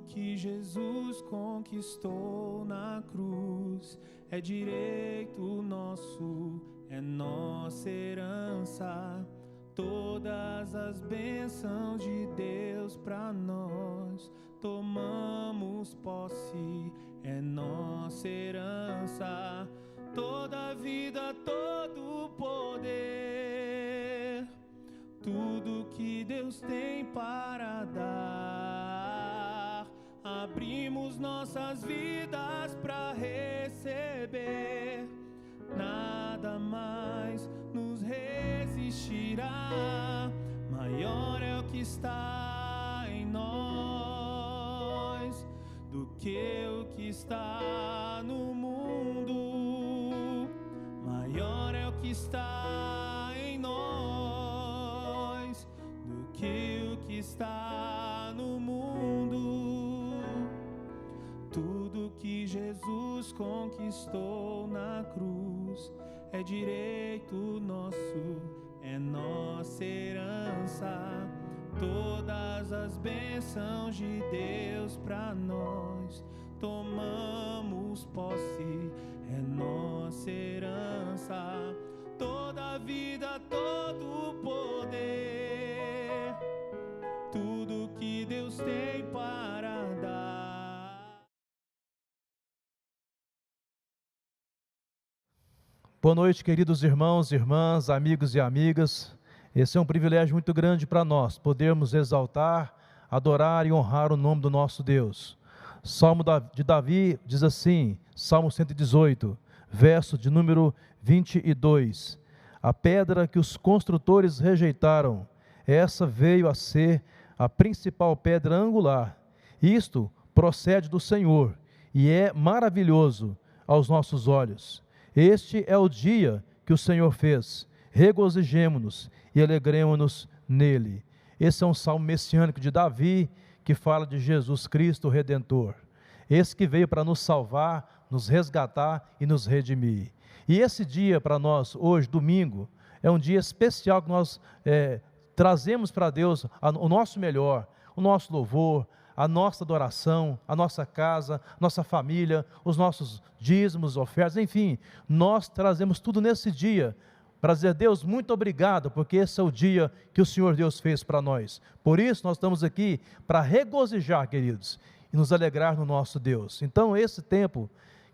que Jesus conquistou na cruz é direito nosso, é nossa herança. Todas as bênçãos de Deus pra nós, tomamos posse, é nossa herança. Toda vida, todo poder, tudo que Deus tem para dar, abrimos nossas vidas para receber. Nada mais nos resistirá, maior é o que está em nós do que o que está no mundo. Maior é o que está em nós do que o que está no mundo. Tudo que Jesus conquistou na cruz é direito nosso, é nossa herança. Todas as bênçãos de Deus pra nós, tomamos posse, é nossa herança. Toda vida, todo poder, tudo que Deus tem para dar. Boa noite, queridos irmãos, irmãs, amigos e amigas. Esse é um privilégio muito grande para nós, podermos exaltar, adorar e honrar o nome do nosso Deus. Salmo de Davi diz assim, Salmo 118, verso de número 22. A pedra que os construtores rejeitaram, essa veio a ser a principal pedra angular. Isto procede do Senhor e é maravilhoso aos nossos olhos. Este é o dia que o Senhor fez, regozijemo-nos e alegremo-nos nele. Esse é um salmo messiânico de Davi, que fala de Jesus Cristo, o Redentor. Esse que veio para nos salvar, nos resgatar e nos redimir. E esse dia para nós, hoje, domingo, é um dia especial que nós trazemos para Deus o nosso melhor, o nosso louvor, a nossa adoração, a nossa casa, nossa família, os nossos dízimos, ofertas, enfim, nós trazemos tudo nesse dia, para dizer, Deus, muito obrigado, porque esse é o dia que o Senhor Deus fez para nós. Por isso nós estamos aqui para regozijar, queridos, e nos alegrar no nosso Deus. Então esse tempo,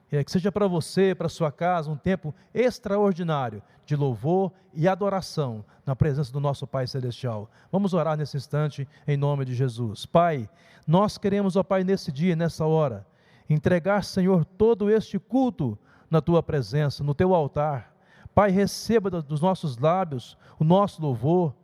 que seja para você, para sua casa, um tempo extraordinário de louvor e adoração na presença do nosso Pai Celestial. Vamos orar nesse instante em nome de Jesus. Pai, nós queremos, ó Pai, nesse dia, nessa hora, entregar, Senhor, todo este culto na Tua presença, no Teu altar. Pai, receba dos nossos lábios o nosso louvor,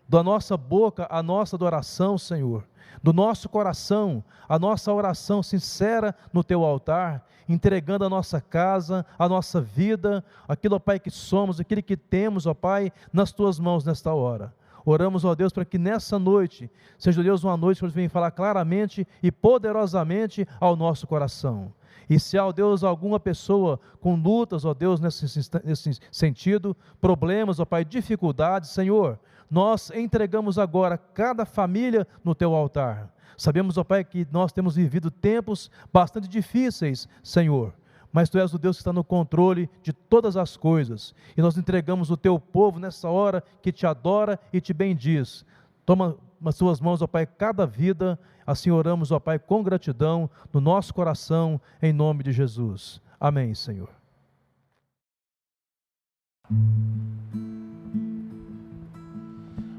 da nossa boca a nossa adoração, Senhor, do nosso coração a nossa oração sincera no Teu altar, entregando a nossa casa, a nossa vida, aquilo, ó Pai, que somos, aquilo que temos, ó Pai, nas Tuas mãos nesta hora. Oramos, ó Deus, para que nessa noite, seja, Deus, uma noite que Deus venha falar claramente e poderosamente ao nosso coração. E se há, ó Deus, alguma pessoa com lutas, ó Deus, nesse sentido, problemas, ó Pai, dificuldades, Senhor, nós entregamos agora cada família no Teu altar. Sabemos, ó Pai, que nós temos vivido tempos bastante difíceis, Senhor, mas Tu és o Deus que está no controle de todas as coisas, e nós entregamos o Teu povo nessa hora que Te adora e Te bendiz. Toma nas Tuas mãos, ó Pai, cada vida, assim oramos, ó Pai, com gratidão no nosso coração, em nome de Jesus. Amém, Senhor.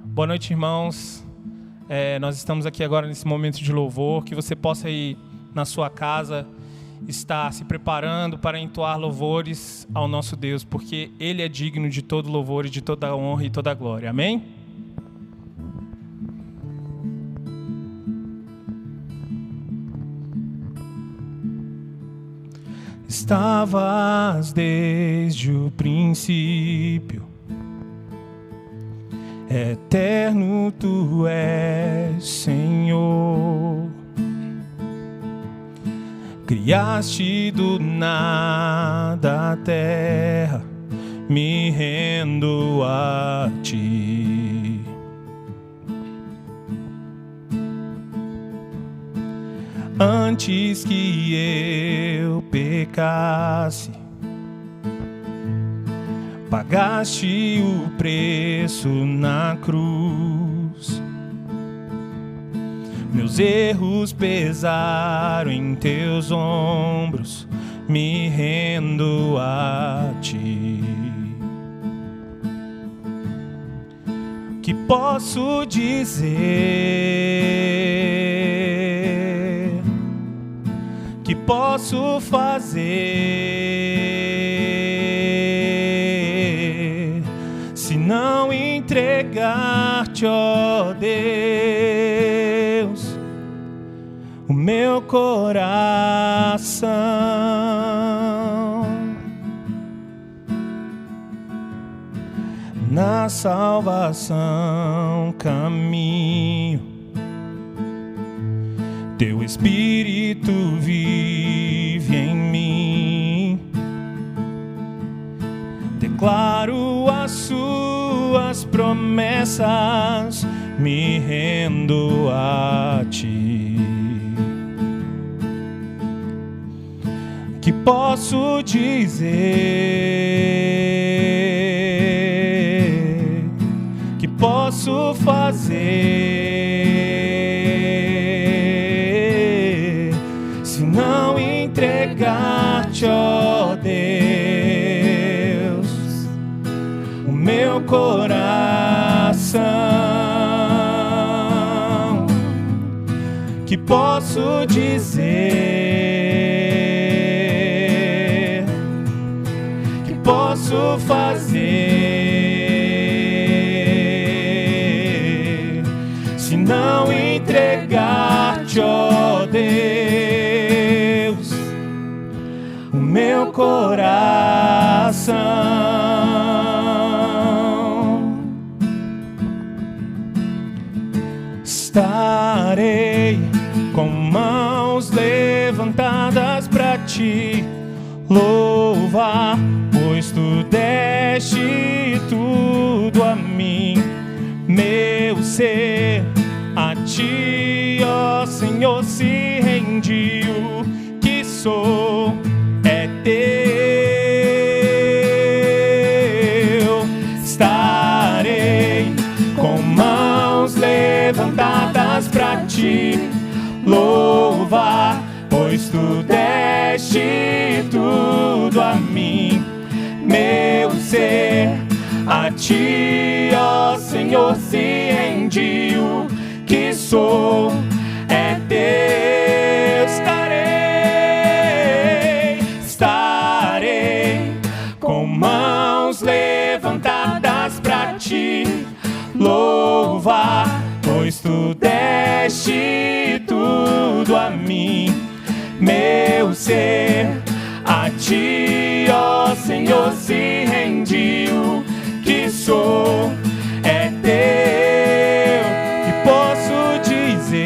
Boa noite, irmãos. Nós estamos aqui agora nesse momento de louvor, que você possa ir na sua casa, estar se preparando para entoar louvores ao nosso Deus, porque Ele é digno de todo louvor e de toda honra e toda glória. Amém? Estavas desde o princípio, eterno Tu és, Senhor. Criaste do nada a terra, me rendo a Ti. antes que eu pecasse. Pagaste o preço na cruz. Meus erros pesaram em teus ombros, me rendo a ti. Que posso dizer? Que posso fazer se não entregar-te, ó Deus, o meu coração? Na salvação caminho, teu Espírito vive em mim. Declaro as suas promessas, me rendo a ti. Que posso dizer? Que posso fazer se não entregar-te, ó Deus, o meu coração? Que posso dizer? Que posso fazer se não entregar-te, ó Deus, o meu coração? Estarei com mãos levantadas para te louvar, pois tu deste tudo a mim. Meu ser a ti, ó Senhor, se rendiu. Que sou é teu. Estarei com mãos levantadas para te louvar, pois tu deste tudo a mim. Meu ser a ti, ó Senhor, se rendiu. Que sou é teu. Estarei com mãos levantadas para te louvar, pois tu deste tudo a mim. Meu ser a ti, ó Senhor, se rendiu. Que sou é teu. Que posso dizer?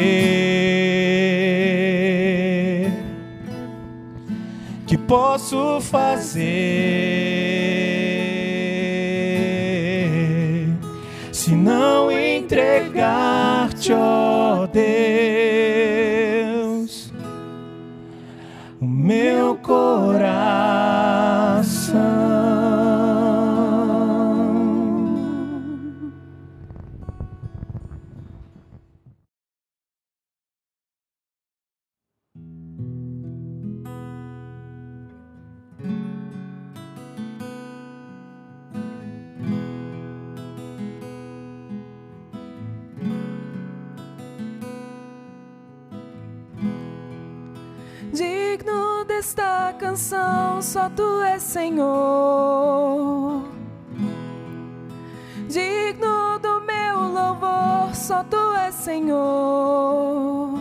Que posso fazer se não entregar-te, ó Deus, o meu coração? Digno desta canção, só tu és Senhor. Digno do meu louvor, só tu és Senhor.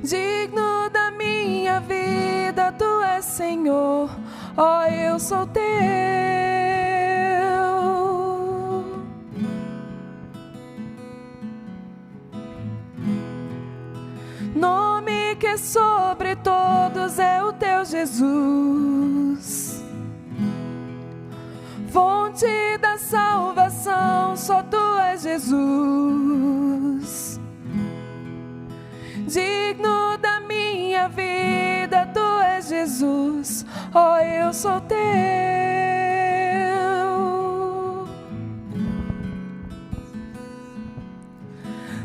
Digno da minha vida, tu és Senhor. Ó, eu sou teu. Nome que sobre todos é o teu Jesus. Fonte da salvação, só tu és Jesus. digno da minha vida, tu és Jesus, ó, eu sou teu.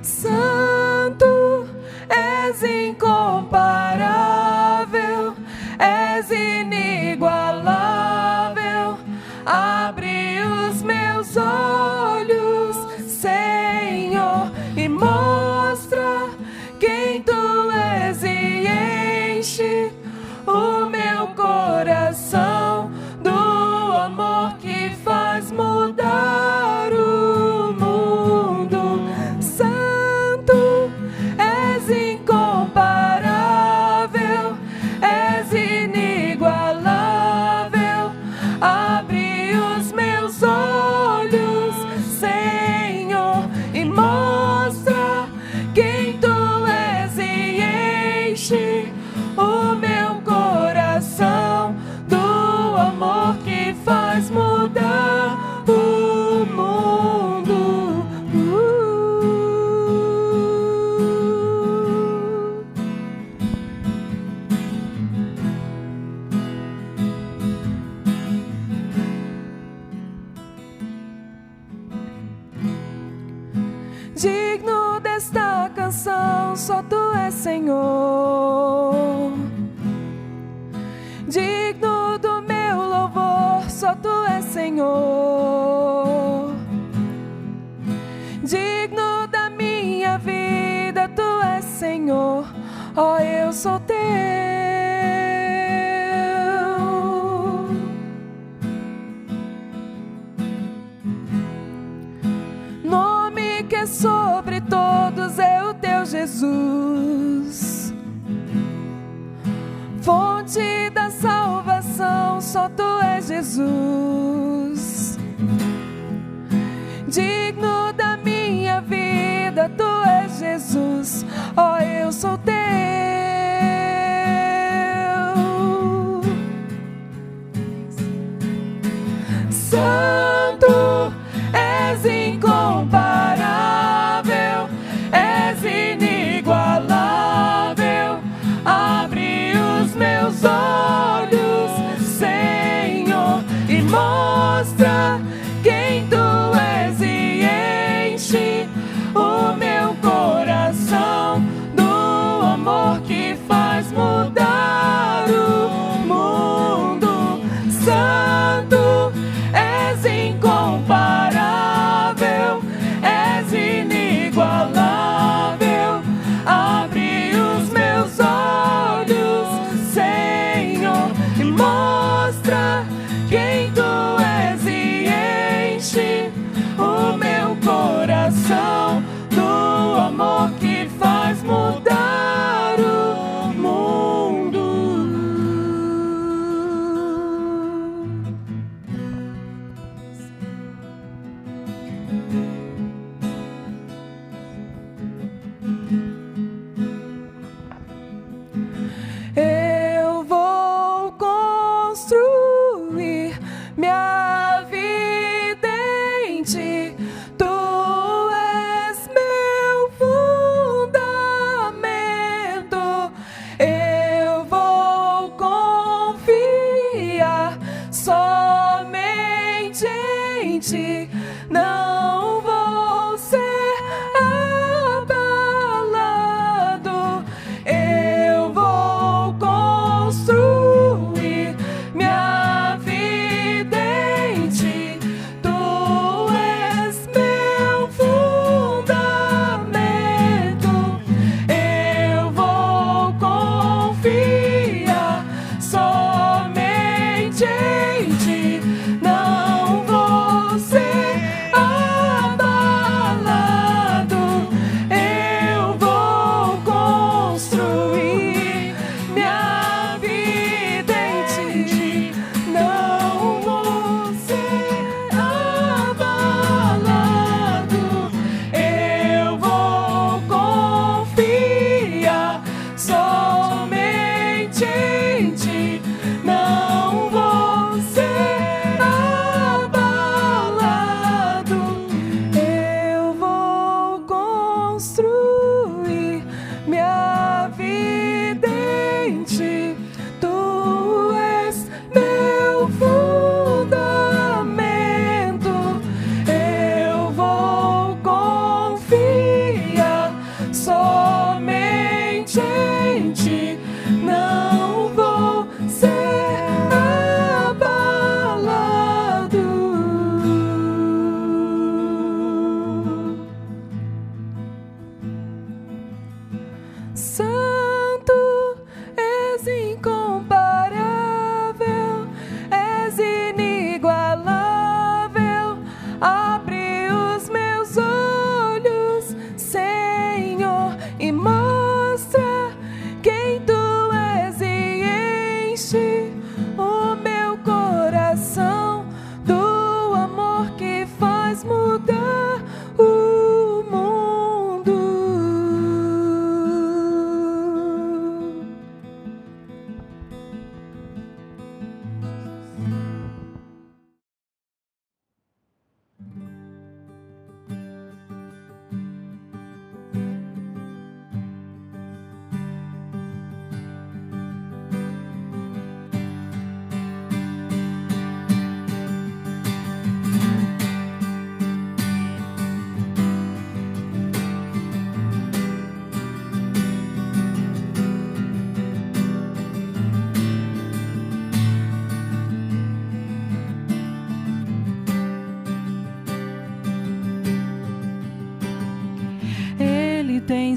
Santo, és incomparável, és inigualável. Abre os meus olhos, Senhor, e mostra quem tu és e enche o meu coração do amor que faz mudar o mundo. Santo, és incomparável, és inigualável. Abre os meus olhos, Senhor, e mostra quem tu és e enche o meu coração do amor que faz mudar o mundo. Digno desta canção, só tu és Senhor. Digno do meu louvor, só tu és Senhor. Digno da minha vida, tu és Senhor, ó, eu sou teu. Nome que é sobre todos é o teu Jesus. Fonte da salvação, só tu és Jesus. Digno da minha vida, tu és Jesus, ó, eu sou teu. Santo, és incomparável, és inigualável. Abre os meus olhos, Senhor, e mostra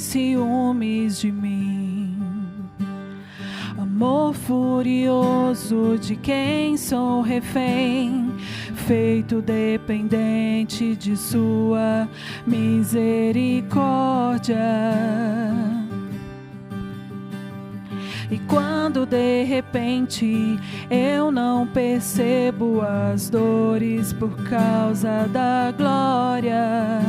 ciúmes de mim. Amor furioso de quem sou refém, feito dependente de sua misericórdia. E quando de repente eu não percebo as dores por causa da glória,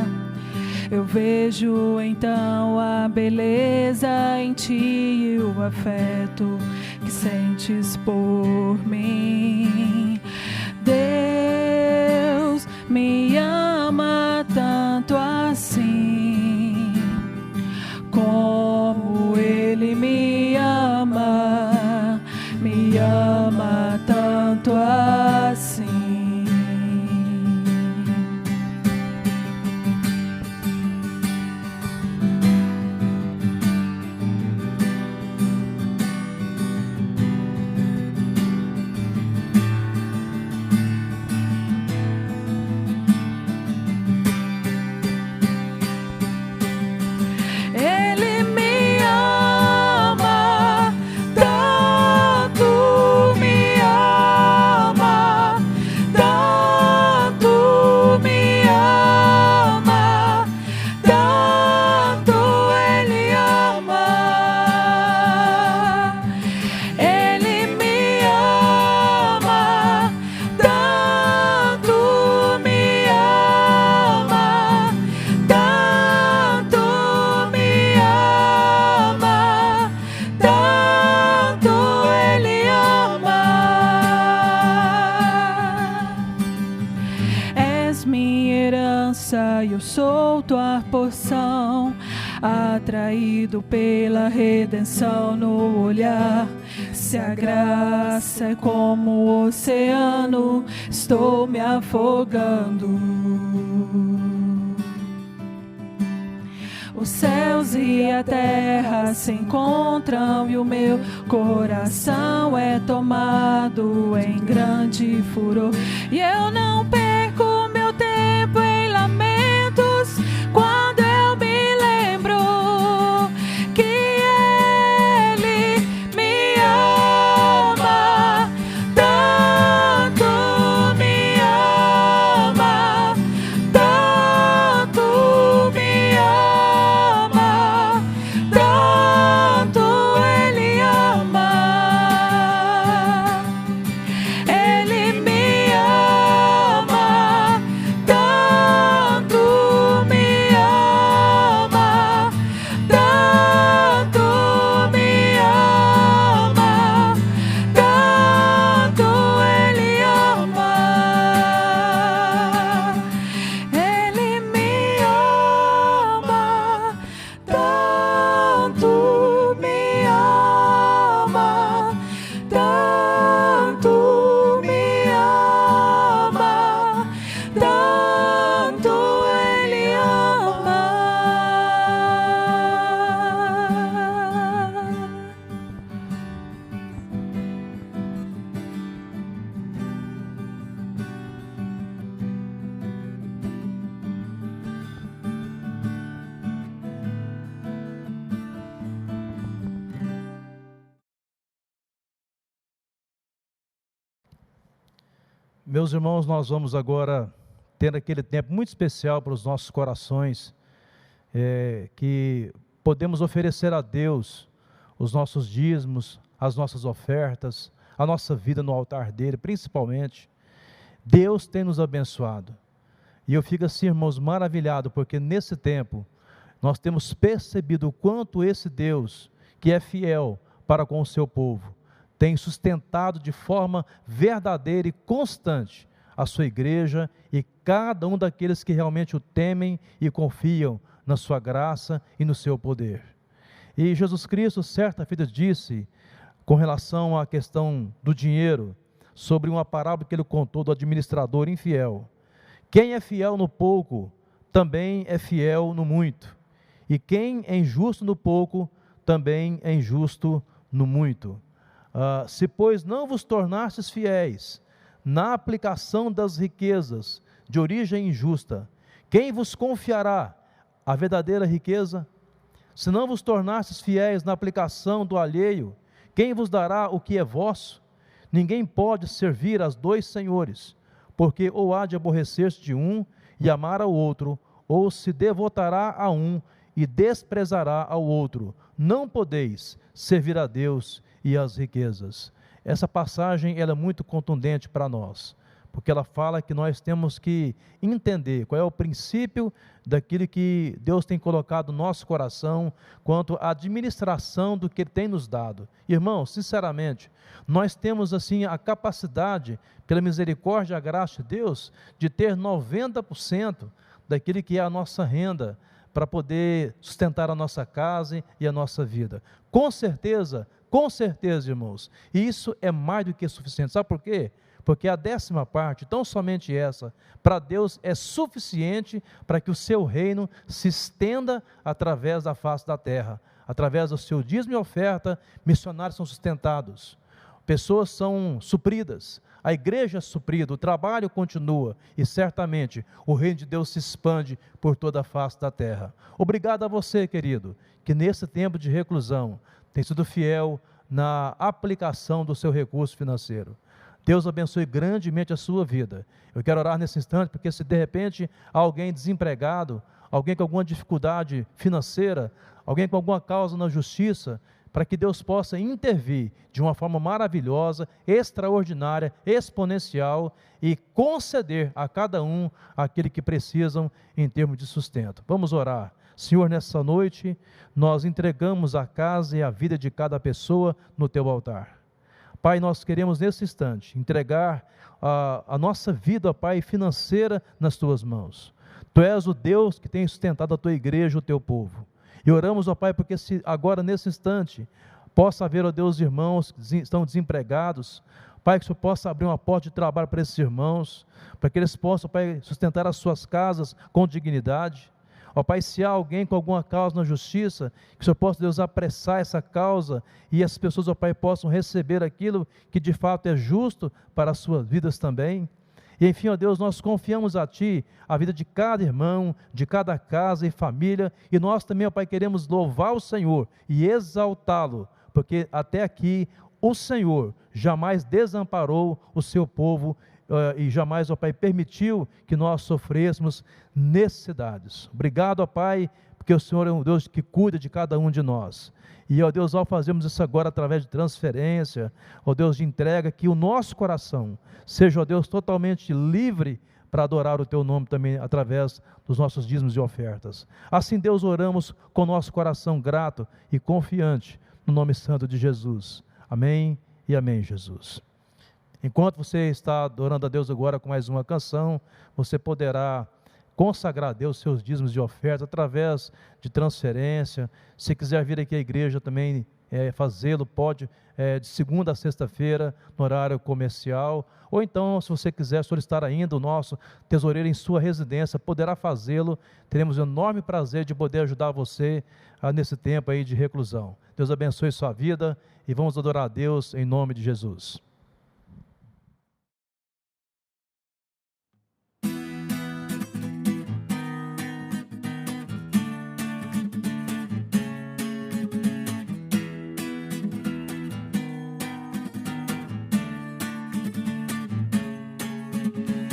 eu vejo então a beleza em ti e o afeto que sentes por mim. Deus me ama tanto assim, como Ele me ama tanto assim. Eu sou tua porção, atraído pela redenção no olhar. Se a graça é como o oceano, estou me afogando. Os céus e a terra se encontram e o meu coração é tomado em grande furor. E eu não perco meu tempo em lamentos quando eu me lembro que Ele me ama tanto, me ama tanto, me ama tanto, Ele ama. Ele me ama tanto, me ama tanto, me ama tanto, Ele ama. Ele me ama tanto, me ama tanto, me ama tanto, Ele ama. Meus irmãos, nós vamos agora ter aquele tempo muito especial para os nossos corações, que podemos oferecer a Deus os nossos dízimos, as nossas ofertas, a nossa vida no altar dele, principalmente. Deus tem nos abençoado. E eu fico assim, irmãos, maravilhado, porque nesse tempo nós temos percebido o quanto esse Deus, que é fiel para com o seu povo, tem sustentado de forma verdadeira e constante a sua igreja e cada um daqueles que realmente o temem e confiam na sua graça e no seu poder. E Jesus Cristo, certa feita, disse, com relação à questão do dinheiro, sobre uma parábola que ele contou do administrador infiel: quem é fiel no pouco, também é fiel no muito, e quem é injusto no pouco, também é injusto no muito. Se pois não vos tornastes fiéis na aplicação das riquezas de origem injusta, quem vos confiará a verdadeira riqueza? Se não vos tornastes fiéis na aplicação do alheio, quem vos dará o que é vosso? Ninguém pode servir aos dois senhores, porque ou há de aborrecer-se de um e amar ao outro, ou se devotará a um e desprezará ao outro. Não podeis servir a Deus e às riquezas. Essa passagem ela é muito contundente para nós, porque ela fala que nós temos que entender qual é o princípio daquilo que Deus tem colocado no nosso coração, quanto à administração do que Ele tem nos dado. Irmãos, sinceramente, nós temos assim a capacidade, pela misericórdia e a graça de Deus, de ter 90% daquilo que é a nossa renda, para poder sustentar a nossa casa e a nossa vida. Com certeza, irmãos, isso é mais do que suficiente. Sabe por quê? Porque a 10ª parte, tão somente essa, para Deus é suficiente para que o seu reino se estenda através da face da terra. Através do seu dízimo e oferta, missionários são sustentados, pessoas são supridas, a igreja é suprida, o trabalho continua e certamente o reino de Deus se expande por toda a face da terra. Obrigado a você, querido, que nesse tempo de reclusão tem sido fiel na aplicação do seu recurso financeiro. Deus abençoe grandemente a sua vida. Eu quero orar nesse instante, porque se de repente há alguém desempregado, alguém com alguma dificuldade financeira, alguém com alguma causa na justiça, para que Deus possa intervir de uma forma maravilhosa, extraordinária, exponencial e conceder a cada um aquilo que precisam em termos de sustento. Vamos orar. Senhor, nessa noite, nós entregamos a casa e a vida de cada pessoa no Teu altar. Pai, nós queremos nesse instante entregar a nossa vida, Pai, financeira nas Tuas mãos. Tu és o Deus que tem sustentado a Tua igreja, o Teu povo. E oramos, ó Pai, porque se agora nesse instante possa haver, ó Deus, irmãos que estão desempregados, Pai, que o Senhor possa abrir uma porta de trabalho para esses irmãos, para que eles possam, Pai, sustentar as suas casas com dignidade. Ó Pai, se há alguém com alguma causa na justiça, que o Senhor possa, Deus, apressar essa causa e as pessoas, ó Pai, possam receber aquilo que de fato é justo para as suas vidas também. E enfim, ó Deus, nós confiamos a Ti, a vida de cada irmão, de cada casa e família, e nós também, ó Pai, queremos louvar o Senhor e exaltá-lo, porque até aqui o Senhor jamais desamparou o seu povo e jamais, ó Pai, permitiu que nós sofrêssemos necessidades. Obrigado, ó Pai, porque o Senhor é um Deus que cuida de cada um de nós. E, ó Deus, ao fazermos isso agora através de transferência, ó Deus, de entrega, que o nosso coração seja, ó Deus, totalmente livre para adorar o Teu nome também através dos nossos dízimos e ofertas. Assim, Deus, oramos com o nosso coração grato e confiante no nome santo de Jesus. Amém e amém, Jesus. Enquanto você está adorando a Deus agora com mais uma canção, você poderá consagrar a Deus seus dízimos de oferta através de transferência. Se quiser vir aqui à igreja também fazê-lo, pode de segunda a sexta-feira no horário comercial, ou então se você quiser solicitar ainda o nosso tesoureiro em sua residência, poderá fazê-lo. Teremos um enorme prazer de poder ajudar você nesse tempo aí de reclusão. Deus abençoe sua vida e vamos adorar a Deus em nome de Jesus.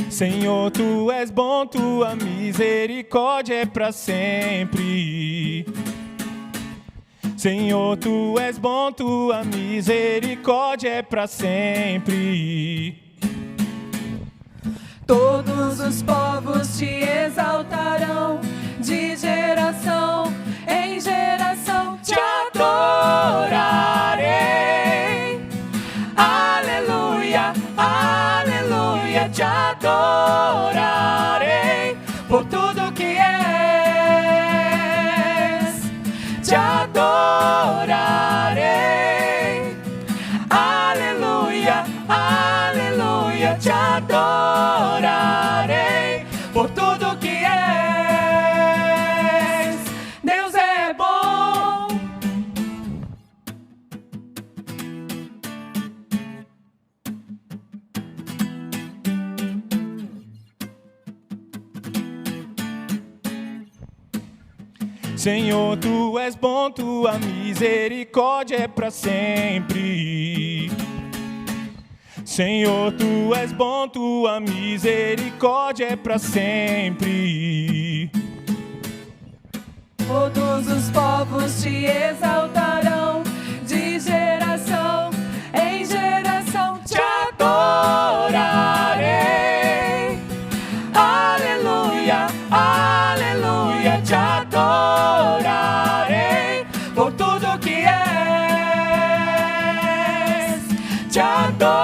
Senhor, Tu és bom, Tua misericórdia é para sempre. Senhor, Tu és bom, Tua misericórdia é para sempre. Todos os povos Te exaltarão, de geração em geração Te adorarei. Aleluia, aleluia, Te adorarei por tudo que és. Te adorarei. Aleluia, aleluia, Te adorarei por tudo que és. Deus é bom. Senhor, tu és bom, tua misericórdia é para sempre. Senhor, tu és bom, tua misericórdia é para sempre. Todos os povos te exaltarão, de geração em geração te adorarei. Aleluia, aleluia, te adorarei por tudo que és, te adorarei.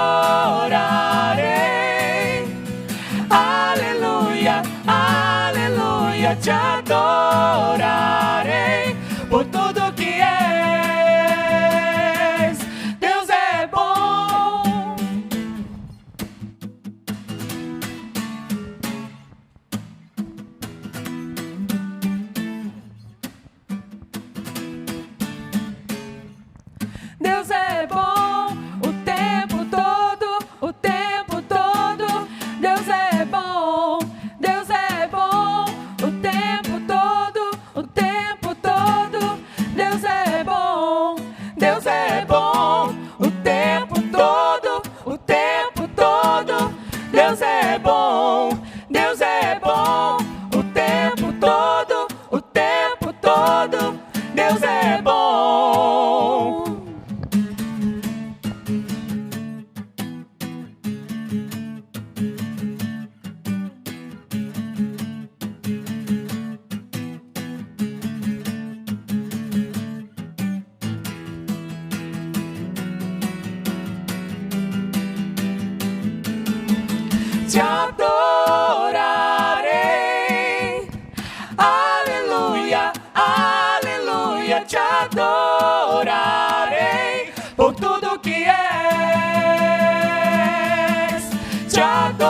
Aleluia, aleluia, te adorarei por tudo que és. Deus é bom. Deus é bom o tempo todo, o tempo todo. Deus é bom, Deus é bom o tempo todo, o tempo todo. Deus é bom, Deus é bom o tempo todo, o tempo todo. Deus é bom, Deus é bom o tempo todo, o tempo todo. Deus é bom. Te adorarei. Aleluia, aleluia, te adorarei por tudo que és. Te adorarei.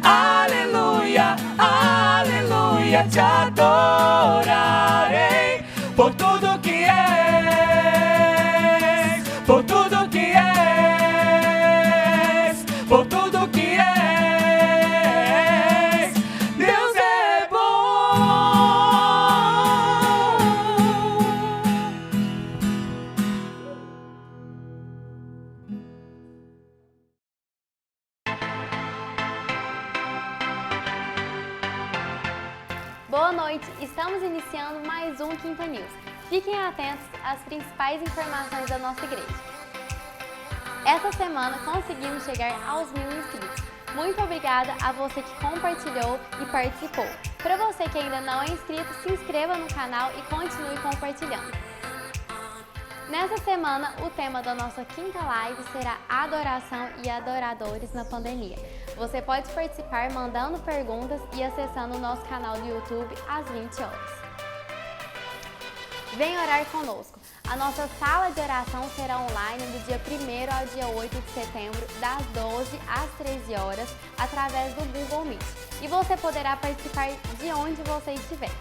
Aleluia, aleluia, te adorarei por tudo que és, por tudo que és, por tudo que és. Deus é bom. Boa noite, estamos iniciando mais um Quinta News. Fiquem atentos às principais informações da nossa igreja. Essa semana conseguimos chegar aos 1000 inscritos. Muito obrigada a você que compartilhou e participou. Para você que ainda não é inscrito, se inscreva no canal e continue compartilhando. Nessa semana, o tema da nossa quinta live será adoração e adoradores na pandemia. Você pode participar mandando perguntas e acessando o nosso canal do YouTube às 20 horas. Vem orar conosco. A nossa sala de oração será online do dia 1º ao dia 8 de setembro, das 12 às 13 horas, através do Google Meet. E você poderá participar de onde você estiver.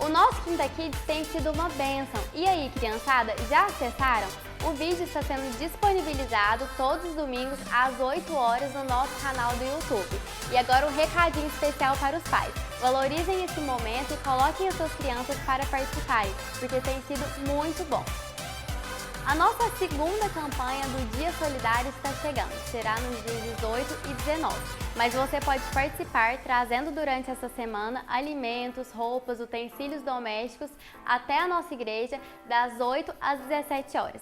O nosso Quinta Kids tem sido uma bênção. E aí, criançada, já acessaram? O vídeo está sendo disponibilizado todos os domingos às 8 horas no nosso canal do YouTube. E agora um recadinho especial para os pais. Valorizem esse momento e coloquem as suas crianças para participarem, porque tem sido muito bom. A nossa segunda campanha do Dia Solidário está chegando, será nos dias 18 e 19. Mas você pode participar trazendo durante essa semana alimentos, roupas, utensílios domésticos até a nossa igreja das 8 às 17 horas.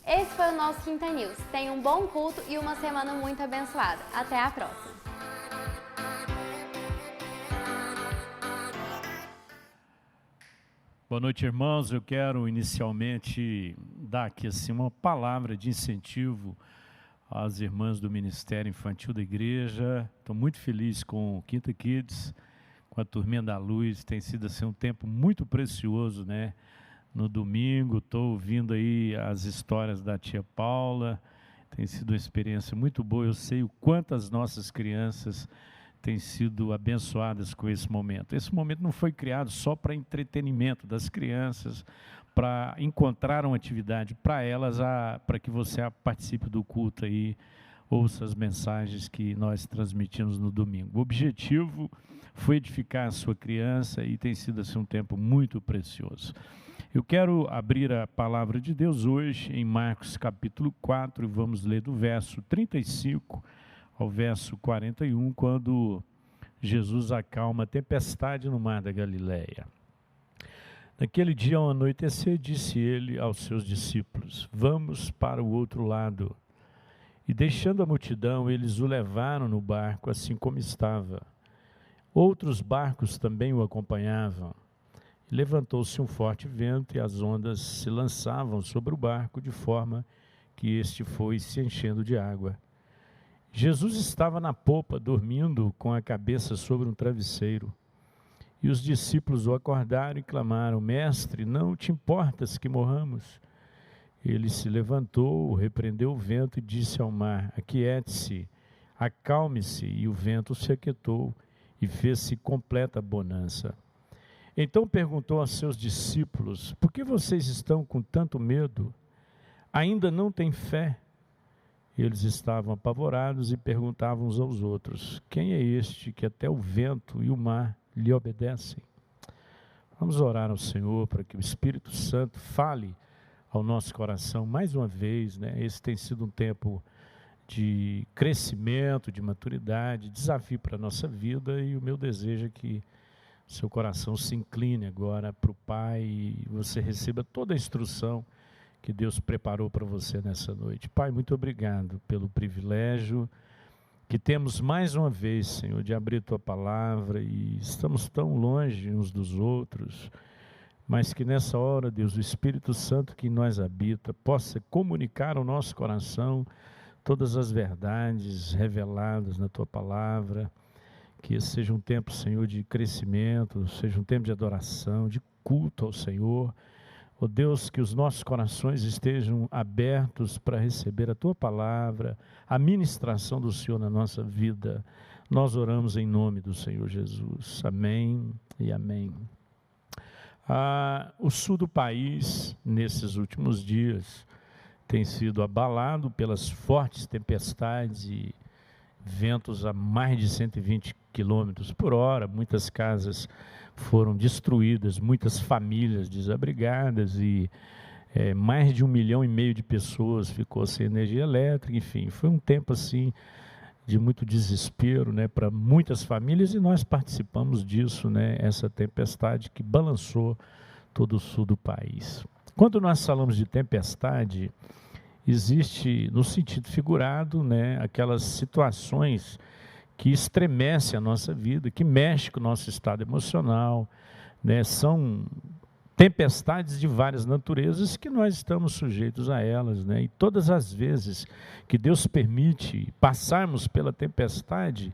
Esse foi o nosso Quinta News. Tenha um bom culto e uma semana muito abençoada. Até a próxima! Boa noite, irmãos. Eu quero inicialmente dar aqui assim, uma palavra de incentivo às irmãs do Ministério Infantil da Igreja. Estou muito feliz com o Quinta Kids, com a Turminha da Luz. Tem sido assim, um tempo muito precioso, né? No domingo, estou ouvindo aí as histórias da tia Paula. Tem sido uma experiência muito boa. Eu sei o quanto as nossas crianças têm sido abençoadas com esse momento. Esse momento não foi criado só para entretenimento das crianças, para encontrar uma atividade para elas, para que você participe do culto aí, ouça as mensagens que nós transmitimos no domingo. O objetivo foi edificar a sua criança e tem sido assim um tempo muito precioso. Eu quero abrir a palavra de Deus hoje em Marcos capítulo 4 e vamos ler do verso 35 ao verso 41, quando Jesus acalma a tempestade no mar da Galileia. Naquele dia, ao anoitecer, disse ele aos seus discípulos: vamos para o outro lado. E deixando a multidão, eles o levaram no barco, assim como estava. Outros barcos também o acompanhavam. Levantou-se um forte vento e as ondas se lançavam sobre o barco, de forma que este foi se enchendo de água. Jesus estava na popa, dormindo com a cabeça sobre um travesseiro. E os discípulos o acordaram e clamaram: Mestre, não te importas que morramos? Ele se levantou, repreendeu o vento e disse ao mar: Aquiete-se, acalme-se. E o vento se aquietou e fez-se completa bonança. Então perguntou aos seus discípulos: por que vocês estão com tanto medo? Ainda não têm fé? Eles estavam apavorados e perguntavam uns aos outros: quem é este que até o vento e o mar lhe obedecem? Vamos orar ao Senhor para que o Espírito Santo fale ao nosso coração mais uma vez, né? Esse tem sido um tempo de crescimento, de maturidade, desafio para a nossa vida, e o meu desejo é que seu coração se incline agora para o Pai e você receba toda a instrução que Deus preparou para você nessa noite. Pai, muito obrigado pelo privilégio que temos mais uma vez, Senhor, de abrir Tua Palavra, e estamos tão longe uns dos outros, mas que nessa hora, Deus, o Espírito Santo que em nós habita possa comunicar ao nosso coração todas as verdades reveladas na Tua Palavra, que esse seja um tempo, Senhor, de crescimento, seja um tempo de adoração, de culto ao Senhor. Ó Deus, que os nossos corações estejam abertos para receber a Tua Palavra, a ministração do Senhor na nossa vida. Nós oramos em nome do Senhor Jesus. Amém e amém. O sul do país, nesses últimos dias, tem sido abalado pelas fortes tempestades e ventos a mais de 120 quilômetros por hora. Muitas casas foram destruídas, muitas famílias desabrigadas e mais de 1,5 milhão de pessoas ficou sem energia elétrica. Enfim, foi um tempo assim de muito desespero, né, para muitas famílias, e nós participamos disso, né, essa tempestade que balançou todo o sul do país. Quando nós falamos de tempestade, existe no sentido figurado, né, aquelas situações que estremecem a nossa vida, que mexem com o nosso estado emocional, né, são tempestades de várias naturezas que nós estamos sujeitos a elas, né? E todas as vezes que Deus permite passarmos pela tempestade,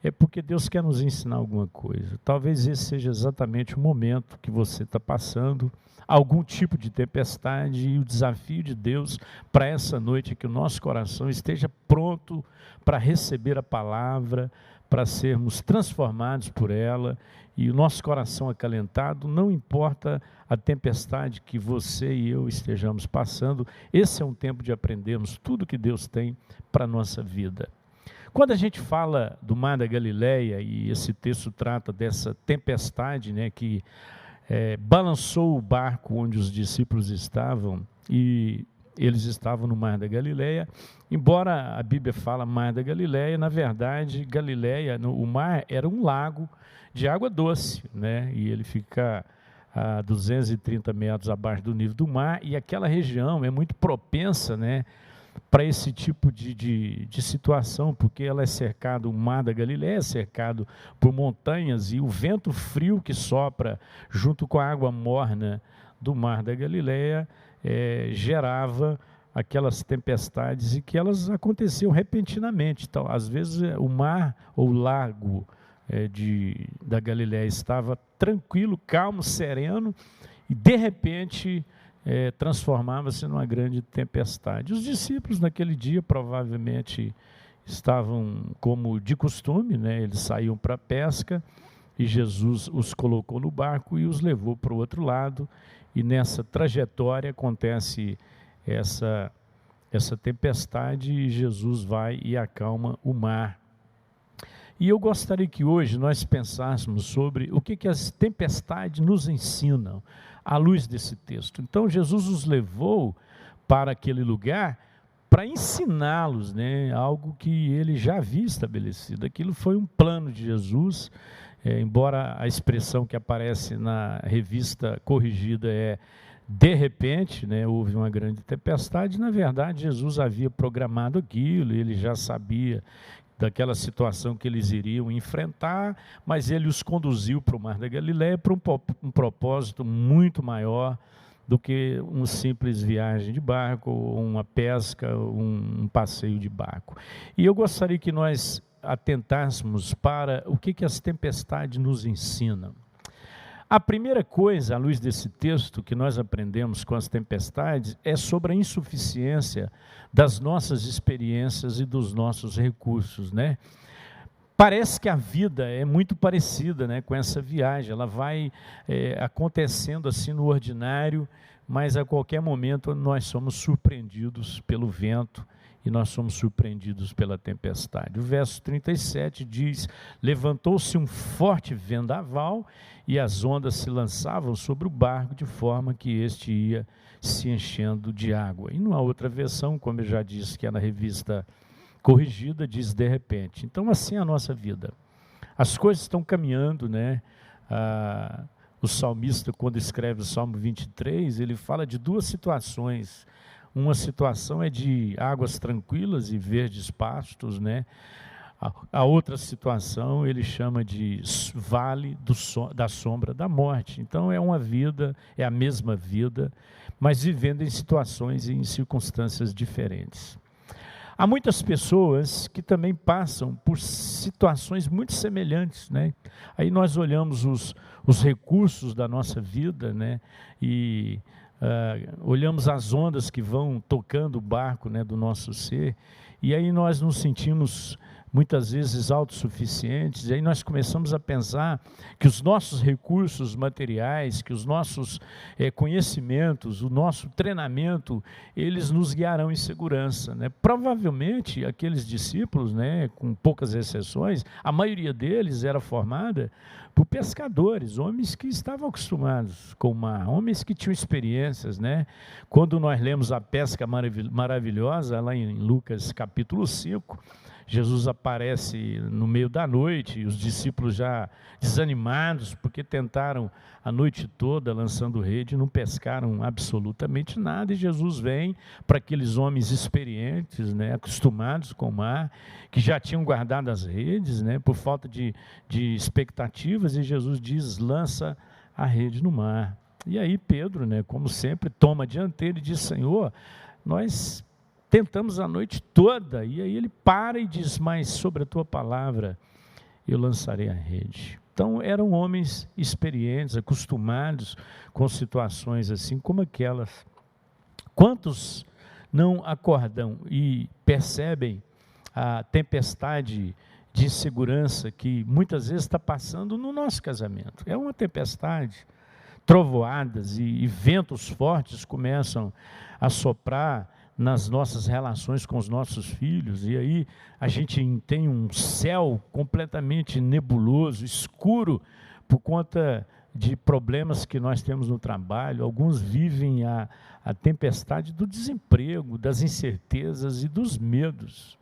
é porque Deus quer nos ensinar alguma coisa. Talvez esse seja exatamente o momento que você está passando, algum tipo de tempestade, e o desafio de Deus para essa noite é que o nosso coração esteja pronto para receber a palavra, para sermos transformados por ela, e o nosso coração acalentado, não importa a tempestade que você e eu estejamos passando. Esse é um tempo de aprendermos tudo que Deus tem para a nossa vida. Quando a gente fala do mar da Galileia, e esse texto trata dessa tempestade, né, que balançou o barco onde os discípulos estavam, e eles estavam no mar da Galileia. Embora a Bíblia fala mar da Galileia, na verdade, Galileia, o mar era um lago de água doce, né? E ele fica a 230 metros abaixo do nível do mar, e aquela região é muito propensa, né, para esse tipo de situação, porque ela é cercada, o mar da Galileia é cercado por montanhas, e o vento frio que sopra junto com a água morna do mar da Galileia gerava aquelas tempestades, e que elas aconteciam repentinamente. Então, às vezes o mar ou o lago da Galileia estava tranquilo, calmo, sereno, e de repente transformava-se numa grande tempestade. Os discípulos naquele dia provavelmente estavam como de costume, né? Eles saíam para a pesca, e Jesus os colocou no barco e os levou para o outro lado, e nessa trajetória acontece essa tempestade e Jesus vai e acalma o mar. E eu gostaria que hoje nós pensássemos sobre o que as tempestades nos ensinam à luz desse texto. Então Jesus os levou para aquele lugar para ensiná-los, né, algo que ele já havia estabelecido. Aquilo foi um plano de Jesus, embora a expressão que aparece na revista corrigida é de repente, né, houve uma grande tempestade. Na verdade, Jesus havia programado aquilo, ele já sabia daquela situação que eles iriam enfrentar, mas ele os conduziu para o Mar da Galileia para um propósito muito maior do que uma simples viagem de barco, uma pesca, um passeio de barco. E eu gostaria que nós atentássemos para o que as tempestades nos ensinam. A primeira coisa, à luz desse texto, que nós aprendemos com as tempestades, é sobre a insuficiência das nossas experiências e dos nossos recursos, né? Parece que a vida é muito parecida, né, com essa viagem, ela vai acontecendo assim no ordinário, mas a qualquer momento nós somos surpreendidos pelo vento, e nós somos surpreendidos pela tempestade. O verso 37 diz: levantou-se um forte vendaval e as ondas se lançavam sobre o barco de forma que este ia se enchendo de água. E numa outra versão, como eu já disse, que é na revista corrigida, diz de repente. Então assim é a nossa vida. As coisas estão caminhando, né? O salmista, quando escreve o Salmo 23, ele fala de duas situações. Uma situação é de águas tranquilas e verdes pastos, né? A outra situação ele chama de vale da sombra da morte. Então é uma vida, é a mesma vida, mas vivendo em situações e em circunstâncias diferentes. Há muitas pessoas que também passam por situações muito semelhantes, né? Aí nós olhamos os recursos da nossa vida, né? E olhamos as ondas que vão tocando o barco, né, do nosso ser, e aí nós nos sentimos muitas vezes autossuficientes, e aí nós começamos a pensar que os nossos recursos materiais, que os nossos conhecimentos, o nosso treinamento, eles nos guiarão em segurança, né? Provavelmente aqueles discípulos, né, com poucas exceções, a maioria deles era formada por pescadores, homens que estavam acostumados com o mar, homens que tinham experiências, né? Quando nós lemos a pesca maravilhosa, lá em Lucas capítulo 5, Jesus aparece no meio da noite, e os discípulos já desanimados, porque tentaram a noite toda lançando rede, não pescaram absolutamente nada, e Jesus vem para aqueles homens experientes, né, acostumados com o mar, que já tinham guardado as redes, né, por falta de expectativas, e Jesus diz: lança a rede no mar. E aí Pedro, né, como sempre, toma a dianteira e diz: Senhor, nós tentamos a noite toda. E aí ele para e diz: mas sobre a tua palavra eu lançarei a rede. Então eram homens experientes, acostumados com situações assim como aquelas. Quantos não acordam e percebem a tempestade de insegurança que muitas vezes está passando no nosso casamento? É uma tempestade, trovoadas e ventos fortes começam a soprar nas nossas relações com os nossos filhos, e aí a gente tem um céu completamente nebuloso, escuro, por conta de problemas que nós temos no trabalho. Alguns vivem a tempestade do desemprego, das incertezas e dos medos.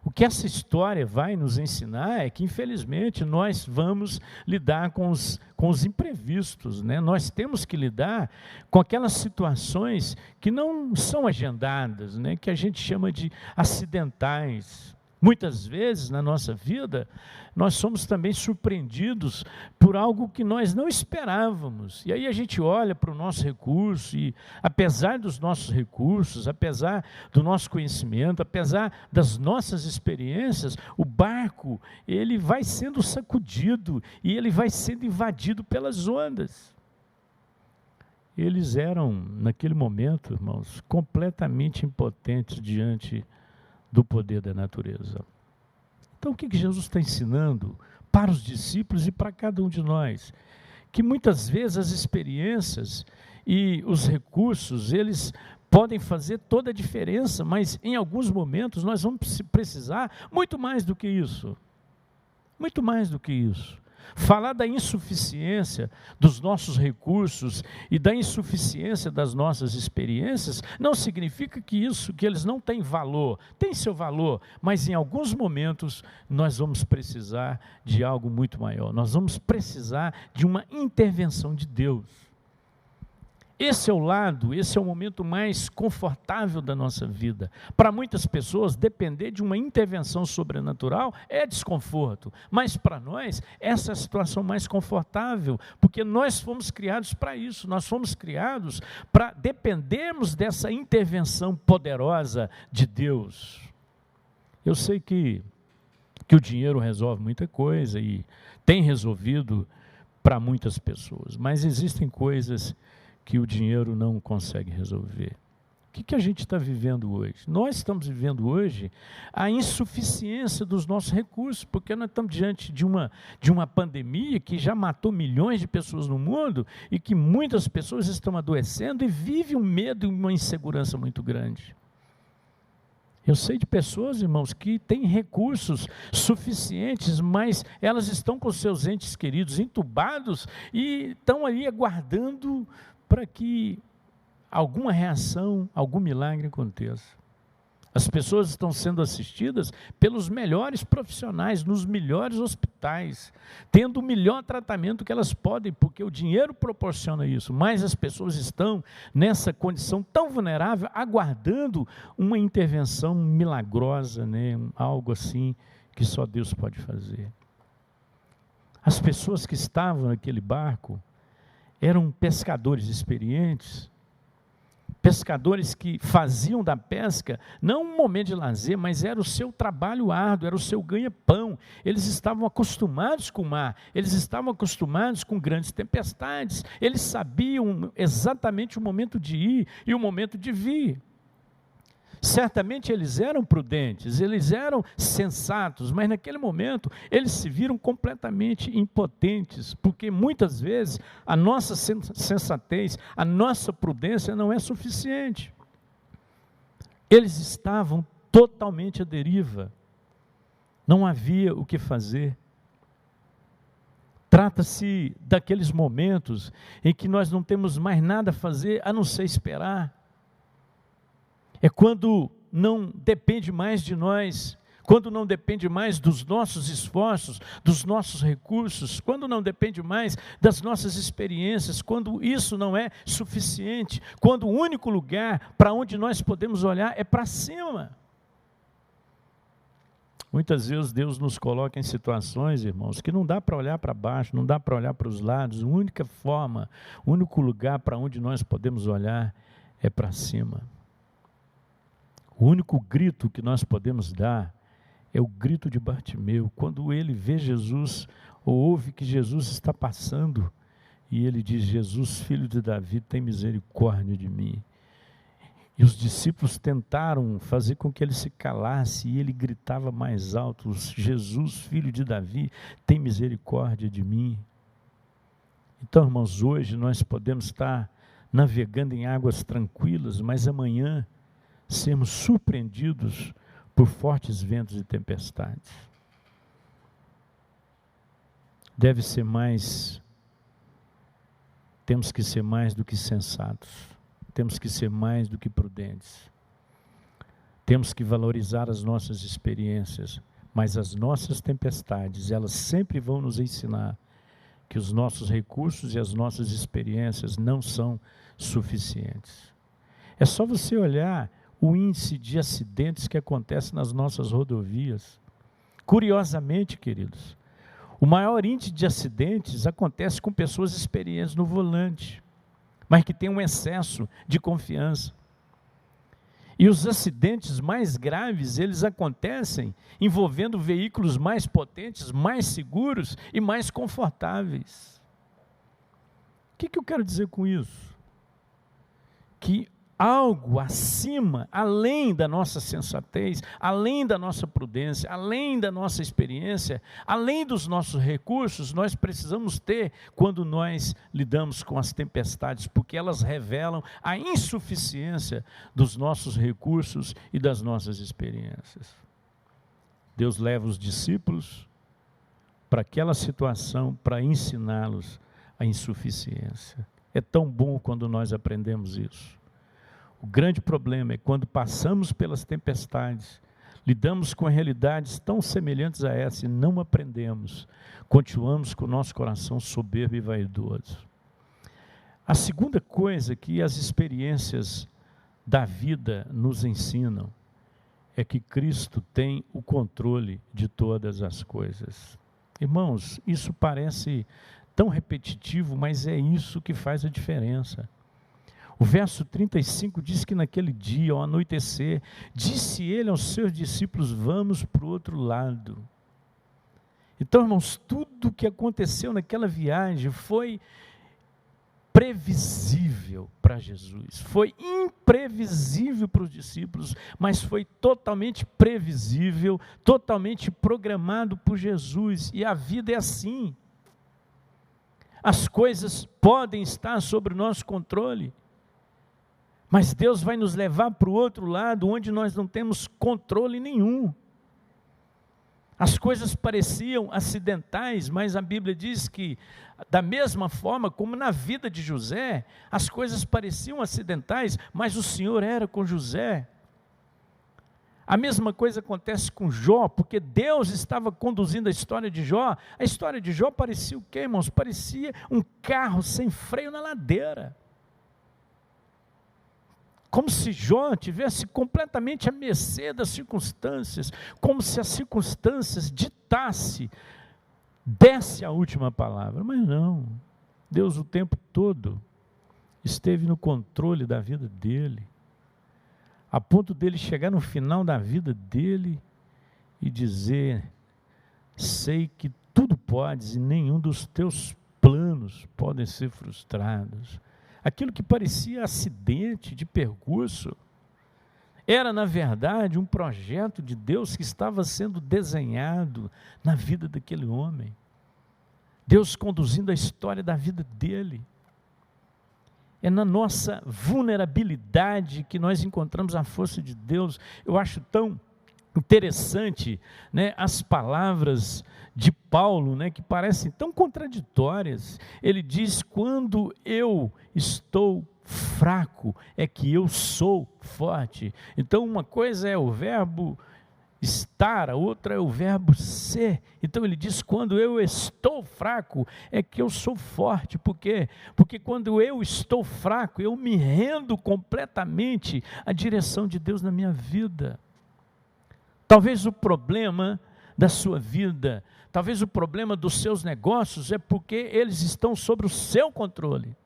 O que essa história vai nos ensinar é que, infelizmente, nós vamos lidar com os imprevistos, né? Nós temos que lidar com aquelas situações que não são agendadas, né? Que a gente chama de acidentais. Muitas vezes na nossa vida, nós somos também surpreendidos por algo que nós não esperávamos. E aí a gente olha para o nosso recurso e, apesar dos nossos recursos, apesar do nosso conhecimento, apesar das nossas experiências, o barco, ele vai sendo sacudido e ele vai sendo invadido pelas ondas. Eles eram, naquele momento, irmãos, completamente impotentes diante do poder da natureza. Então o que Jesus está ensinando para os discípulos e para cada um de nós? que muitas vezes as experiências e os recursos, eles podem fazer toda a diferença, mas em alguns momentos nós vamos precisar muito mais do que isso. Muito mais do que isso. Falar da insuficiência dos nossos recursos e da insuficiência das nossas experiências não significa que eles não têm valor. Tem seu valor, mas em alguns momentos nós vamos precisar de algo muito maior. Nós vamos precisar de uma intervenção de Deus. Esse é o momento mais confortável da nossa vida. Para muitas pessoas, depender de uma intervenção sobrenatural é desconforto. Mas para nós, essa é a situação mais confortável, porque nós fomos criados para isso. Nós fomos criados para dependermos dessa intervenção poderosa de Deus. Eu sei que o dinheiro resolve muita coisa e tem resolvido para muitas pessoas, mas existem coisas que o dinheiro não consegue resolver. O que a gente está vivendo hoje? Nós estamos vivendo hoje a insuficiência dos nossos recursos, porque nós estamos diante de uma pandemia que já matou milhões de pessoas no mundo e que muitas pessoas estão adoecendo e vivem um medo e uma insegurança muito grande. Eu sei de pessoas, irmãos, que têm recursos suficientes, mas elas estão com seus entes queridos entubados e estão ali aguardando para que alguma reação, algum milagre aconteça. As pessoas estão sendo assistidas pelos melhores profissionais, nos melhores hospitais, tendo o melhor tratamento que elas podem, porque o dinheiro proporciona isso, mas as pessoas estão nessa condição tão vulnerável, aguardando uma intervenção milagrosa, né? Algo assim que só Deus pode fazer. As pessoas que estavam naquele barco eram pescadores experientes, pescadores que faziam da pesca não um momento de lazer, mas era o seu trabalho árduo, era o seu ganha-pão. Eles estavam acostumados com o mar, eles estavam acostumados com grandes tempestades, eles sabiam exatamente o momento de ir e o momento de vir. Certamente eles eram prudentes, eles eram sensatos, mas naquele momento eles se viram completamente impotentes, porque muitas vezes a nossa sensatez, a nossa prudência não é suficiente. Eles estavam totalmente à deriva, não havia o que fazer. Trata-se daqueles momentos em que nós não temos mais nada a fazer a não ser esperar. É quando não depende mais de nós, quando não depende mais dos nossos esforços, dos nossos recursos, quando não depende mais das nossas experiências, quando isso não é suficiente, quando o único lugar para onde nós podemos olhar é para cima. Muitas vezes Deus nos coloca em situações, irmãos, que não dá para olhar para baixo, não dá para olhar para os lados. A única forma, o único lugar para onde nós podemos olhar é para cima. O único grito que nós podemos dar é o grito de Bartimeu, quando ele vê Jesus, ou ouve que Jesus está passando, e ele diz: Jesus, filho de Davi, tem misericórdia de mim. E os discípulos tentaram fazer com que ele se calasse, e ele gritava mais alto: Jesus, filho de Davi, tem misericórdia de mim. Então, irmãos, hoje nós podemos estar navegando em águas tranquilas, mas amanhã sermos surpreendidos por fortes ventos e tempestades. Temos que ser mais do que sensatos, temos que ser mais do que prudentes, temos que valorizar as nossas experiências, mas as nossas tempestades, elas sempre vão nos ensinar que os nossos recursos e as nossas experiências não são suficientes. É só você olhar o índice de acidentes que acontece nas nossas rodovias. Curiosamente, queridos, o maior índice de acidentes acontece com pessoas experientes no volante, mas que têm um excesso de confiança. E os acidentes mais graves, eles acontecem envolvendo veículos mais potentes, mais seguros e mais confortáveis. O que eu quero dizer com isso? Que algo acima, além da nossa sensatez, além da nossa prudência, além da nossa experiência, além dos nossos recursos, nós precisamos ter quando nós lidamos com as tempestades, porque elas revelam a insuficiência dos nossos recursos e das nossas experiências. Deus leva os discípulos para aquela situação, para ensiná-los a insuficiência. É tão bom quando nós aprendemos isso. O grande problema é quando passamos pelas tempestades, lidamos com realidades tão semelhantes a essa e não aprendemos, continuamos com o nosso coração soberbo e vaidoso. A segunda coisa que as experiências da vida nos ensinam é que Cristo tem o controle de todas as coisas. Irmãos, isso parece tão repetitivo, mas é isso que faz a diferença. O verso 35 diz que naquele dia, ao anoitecer, disse ele aos seus discípulos: vamos para o outro lado. Então, irmãos, tudo o que aconteceu naquela viagem foi previsível para Jesus, foi imprevisível para os discípulos, mas foi totalmente previsível, totalmente programado por Jesus. E a vida é assim. As coisas podem estar sob o nosso controle, mas Deus vai nos levar para o outro lado, onde nós não temos controle nenhum. As coisas pareciam acidentais, mas a Bíblia diz que, da mesma forma como na vida de José, as coisas pareciam acidentais, mas o Senhor era com José. A mesma coisa acontece com Jó, porque Deus estava conduzindo a história de Jó. A história de Jó parecia o quê, irmãos? Parecia um carro sem freio na ladeira. Como se Jó tivesse completamente à mercê das circunstâncias, como se as circunstâncias desse a última palavra. Mas não, Deus o tempo todo esteve no controle da vida dele, a ponto dele chegar no final da vida dele e dizer: sei que tudo podes e nenhum dos teus planos podem ser frustrados. Aquilo que parecia acidente de percurso, era na verdade um projeto de Deus que estava sendo desenhado na vida daquele homem. Deus conduzindo a história da vida dele. É na nossa vulnerabilidade que nós encontramos a força de Deus. Eu acho tão interessante, né, as palavras de Paulo, né, que parecem tão contraditórias. Ele diz: quando eu estou fraco, é que eu sou forte. Então uma coisa é o verbo estar, a outra é o verbo ser. Então ele diz: quando eu estou fraco, é que eu sou forte. Por quê? Porque quando eu estou fraco, eu me rendo completamente à direção de Deus na minha vida. Talvez o problema da sua vida, talvez o problema dos seus negócios é porque eles estão sob o seu controle.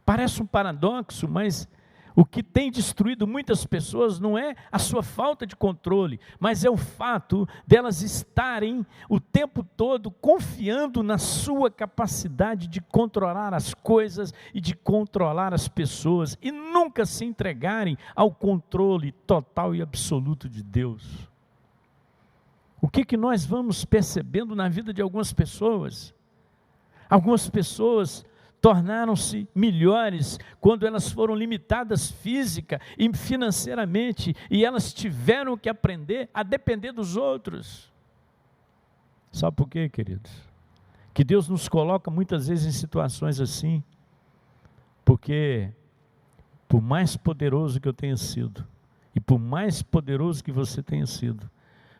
Parece um paradoxo, mas o que tem destruído muitas pessoas não é a sua falta de controle, mas é o fato delas estarem o tempo todo confiando na sua capacidade de controlar as coisas e de controlar as pessoas, e nunca se entregarem ao controle total e absoluto de Deus. O que nós vamos percebendo na vida de algumas pessoas? Algumas pessoas tornaram-se melhores quando elas foram limitadas física e financeiramente, e elas tiveram que aprender a depender dos outros. Sabe por quê, queridos? Que Deus nos coloca muitas vezes em situações assim, porque por mais poderoso que eu tenha sido, e por mais poderoso que você tenha sido,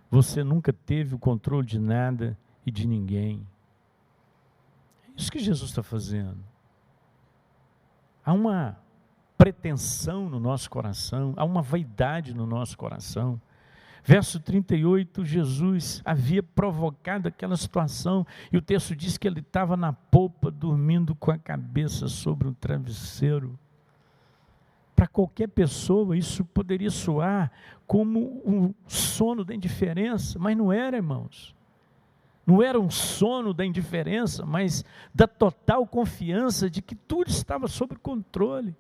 você nunca teve o controle de nada e de ninguém. É isso que Jesus está fazendo. Há uma pretensão no nosso coração, há uma vaidade no nosso coração. Verso 38, Jesus havia provocado aquela situação, e o texto diz que ele estava na polpa, dormindo com a cabeça sobre um travesseiro. Para qualquer pessoa isso poderia soar como um sono da indiferença, mas não era, irmãos. Não era um sono da indiferença, mas da total confiança de que tudo estava sob controle.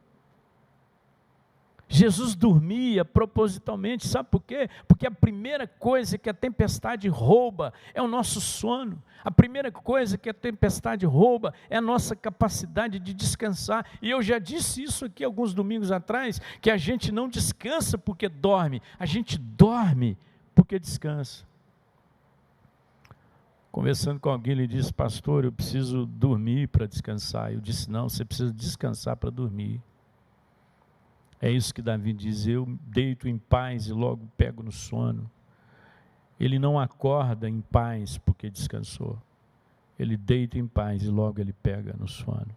Jesus dormia propositalmente, sabe por quê? Porque a primeira coisa que a tempestade rouba é o nosso sono. A primeira coisa que a tempestade rouba é a nossa capacidade de descansar. E eu já disse isso aqui alguns domingos atrás, que a gente não descansa porque dorme, a gente dorme porque descansa. Conversando com alguém, ele disse: pastor, eu preciso dormir para descansar. Eu disse: não, você precisa descansar para dormir. É isso que Davi diz: eu deito em paz e logo pego no sono. Ele não acorda em paz porque descansou. Ele deita em paz e logo ele pega no sono.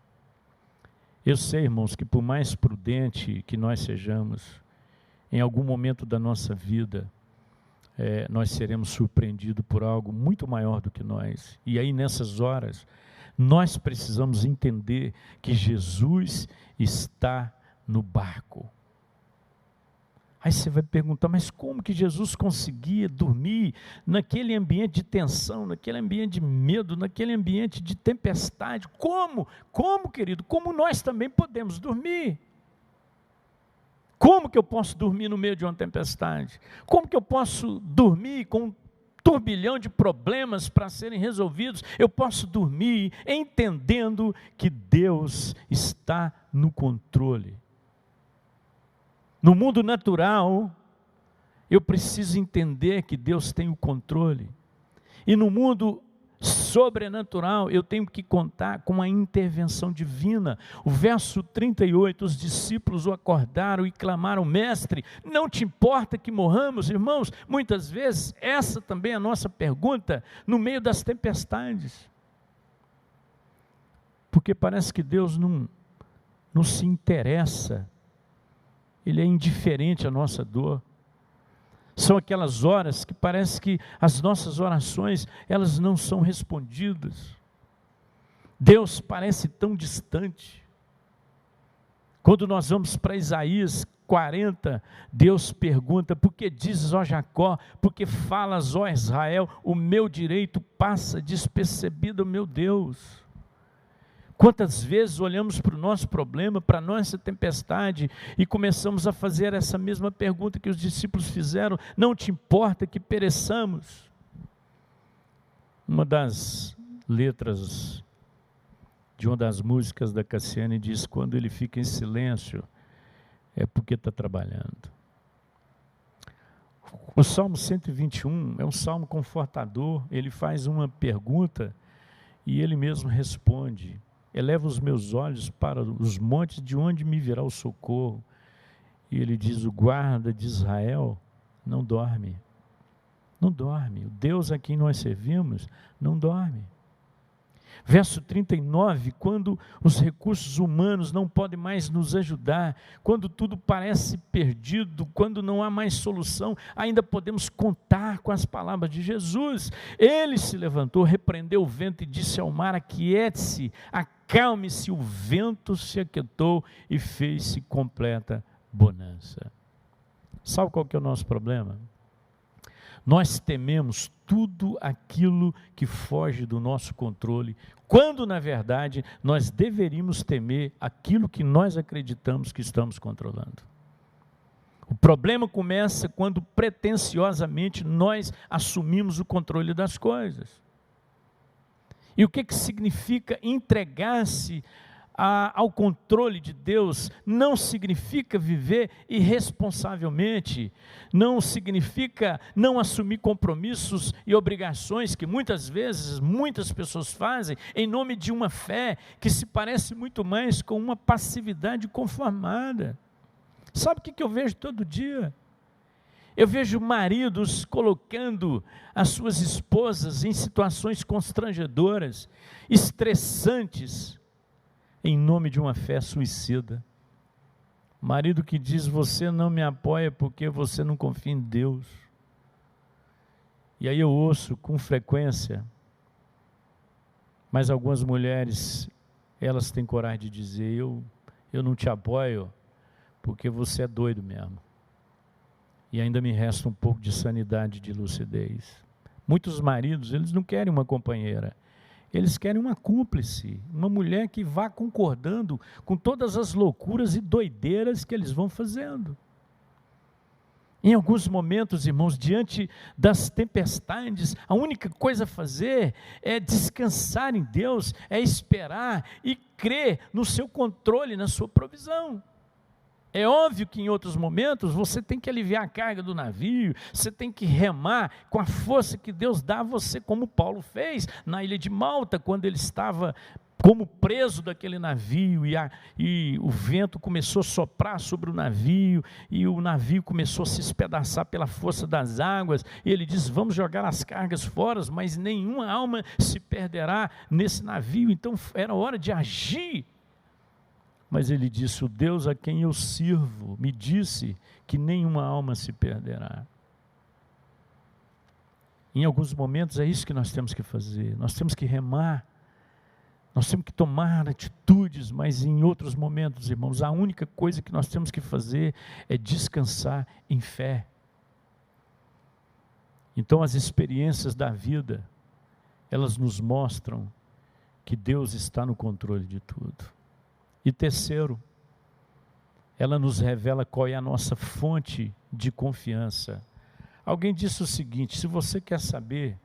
Eu sei, irmãos, que por mais prudente que nós sejamos, em algum momento da nossa vida, nós seremos surpreendidos por algo muito maior do que nós. E aí, nessas horas, nós precisamos entender que Jesus está no barco. Aí você vai perguntar: mas como que Jesus conseguia dormir naquele ambiente de tensão, naquele ambiente de medo, naquele ambiente de tempestade? Como? Como, querido? Como nós também podemos dormir? Como que eu posso dormir no meio de uma tempestade? Como que eu posso dormir com um turbilhão de problemas para serem resolvidos? Eu posso dormir entendendo que Deus está no controle. No mundo natural, eu preciso entender que Deus tem o controle. E no mundo sobrenatural, eu tenho que contar com a intervenção divina. O verso 38, os discípulos o acordaram e clamaram: mestre, não te importa que morramos? Irmãos, muitas vezes essa também é a nossa pergunta no meio das tempestades. Porque parece que Deus não se interessa. Ele é indiferente à nossa dor. São aquelas horas que parece que as nossas orações, elas não são respondidas. Deus parece tão distante. Quando nós vamos para Isaías 40, Deus pergunta: por que dizes, ó Jacó, por que falas, ó Israel, o meu direito passa despercebido, meu Deus? Quantas vezes olhamos para o nosso problema, para a nossa tempestade, e começamos a fazer essa mesma pergunta que os discípulos fizeram: não te importa que pereçamos? Uma das letras de uma das músicas da Cassiane diz: quando ele fica em silêncio, é porque está trabalhando. O Salmo 121 é um salmo confortador. Ele faz uma pergunta e ele mesmo responde: eleva os meus olhos para os montes, de onde me virá o socorro? E ele diz: o guarda de Israel não dorme. Não dorme. O Deus a quem nós servimos não dorme. Verso 39, quando os recursos humanos não podem mais nos ajudar, quando tudo parece perdido, quando não há mais solução, ainda podemos contar com as palavras de Jesus. Ele se levantou, repreendeu o vento e disse ao mar: aquiete-se, acalme-se. O vento se aquietou e fez-se completa bonança. Sabe qual que é o nosso problema? Nós tememos tudo aquilo que foge do nosso controle, quando na verdade nós deveríamos temer aquilo que nós acreditamos que estamos controlando. O problema começa quando pretensiosamente nós assumimos o controle das coisas. E o que significa entregar-se ao controle de Deus? Não significa viver irresponsavelmente, não significa não assumir compromissos e obrigações que muitas vezes muitas pessoas fazem em nome de uma fé que se parece muito mais com uma passividade conformada. Sabe o que eu vejo todo dia? Eu vejo maridos colocando as suas esposas em situações constrangedoras, estressantes, em nome de uma fé suicida. Marido que diz: você não me apoia porque você não confia em Deus. E aí eu ouço com frequência, mas algumas mulheres, elas têm coragem de dizer: eu não te apoio porque você é doido mesmo. E ainda me resta um pouco de sanidade, de lucidez. Muitos maridos, eles não querem uma companheira, eles querem uma cúmplice, uma mulher que vá concordando com todas as loucuras e doideiras que eles vão fazendo. Em alguns momentos, irmãos, diante das tempestades, a única coisa a fazer é descansar em Deus, é esperar e crer no seu controle, na sua provisão. É óbvio que em outros momentos você tem que aliviar a carga do navio, você tem que remar com a força que Deus dá a você, como Paulo fez na ilha de Malta, quando ele estava como preso daquele navio, e o vento começou a soprar sobre o navio, e o navio começou a se espedaçar pela força das águas, e ele diz, vamos jogar as cargas fora, mas nenhuma alma se perderá nesse navio. Então era hora de agir. Mas ele disse, o Deus a quem eu sirvo me disse que nenhuma alma se perderá. Em alguns momentos é isso que nós temos que fazer, nós temos que remar, nós temos que tomar atitudes, mas em outros momentos, irmãos, a única coisa que nós temos que fazer é descansar em fé. Então as experiências da vida, elas nos mostram que Deus está no controle de tudo. E terceiro, ela nos revela qual é a nossa fonte de confiança. Alguém disse o seguinte, se você quer saber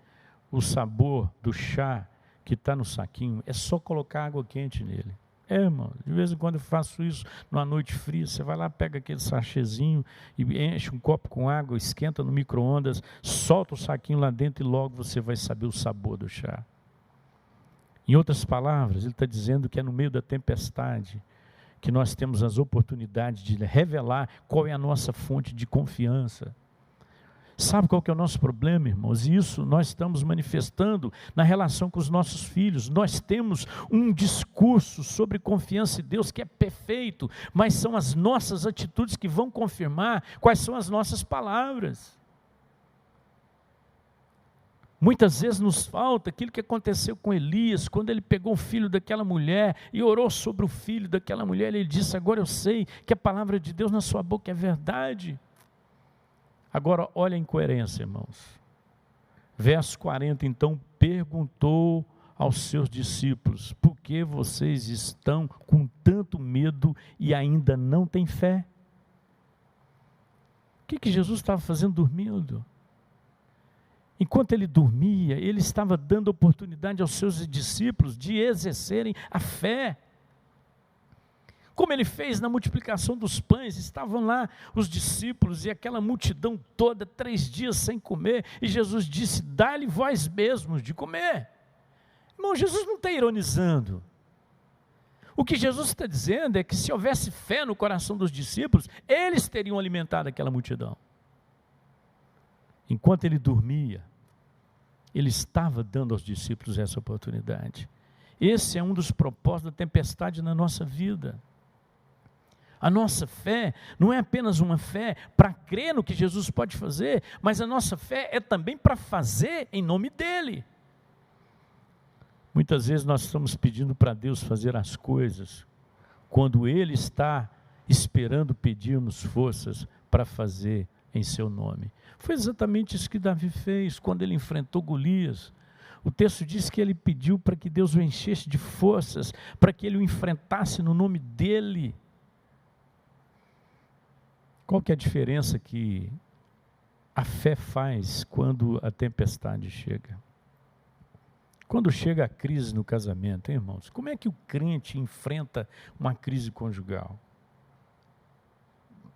o sabor do chá que está no saquinho, é só colocar água quente nele. Irmão, de vez em quando eu faço isso numa noite fria, você vai lá, pega aquele sachêzinho e enche um copo com água, esquenta no micro-ondas, solta o saquinho lá dentro e logo você vai saber o sabor do chá. Em outras palavras, ele está dizendo que é no meio da tempestade que nós temos as oportunidades de revelar qual é a nossa fonte de confiança. Sabe qual que é o nosso problema, irmãos? E isso nós estamos manifestando na relação com os nossos filhos. Nós temos um discurso sobre confiança em Deus que é perfeito, mas são as nossas atitudes que vão confirmar quais são as nossas palavras. Muitas vezes nos falta aquilo que aconteceu com Elias, quando ele pegou o filho daquela mulher e orou sobre o filho daquela mulher, ele disse, agora eu sei que a palavra de Deus na sua boca é verdade. Agora, olha a incoerência, irmãos. Verso 40, então, perguntou aos seus discípulos, por que vocês estão com tanto medo e ainda não têm fé? O que Jesus estava fazendo dormindo? Enquanto ele dormia, ele estava dando oportunidade aos seus discípulos de exercerem a fé. Como ele fez na multiplicação dos pães, estavam lá os discípulos e aquela multidão toda, 3 dias sem comer, e Jesus disse, dá-lhe vós mesmos de comer. Irmão, Jesus não está ironizando. O que Jesus está dizendo é que se houvesse fé no coração dos discípulos, eles teriam alimentado aquela multidão. Enquanto ele dormia, ele estava dando aos discípulos essa oportunidade. Esse é um dos propósitos da tempestade na nossa vida. A nossa fé não é apenas uma fé para crer no que Jesus pode fazer, mas a nossa fé é também para fazer em nome dEle. Muitas vezes nós estamos pedindo para Deus fazer as coisas, quando Ele está esperando pedirmos forças para fazer em seu nome. Foi exatamente isso que Davi fez quando ele enfrentou Golias. O texto diz que ele pediu para que Deus o enchesse de forças, para que ele o enfrentasse no nome dEle. Qual que é a diferença que a fé faz quando a tempestade chega? Quando chega a crise no casamento, hein, irmãos? Como é que o crente enfrenta uma crise conjugal?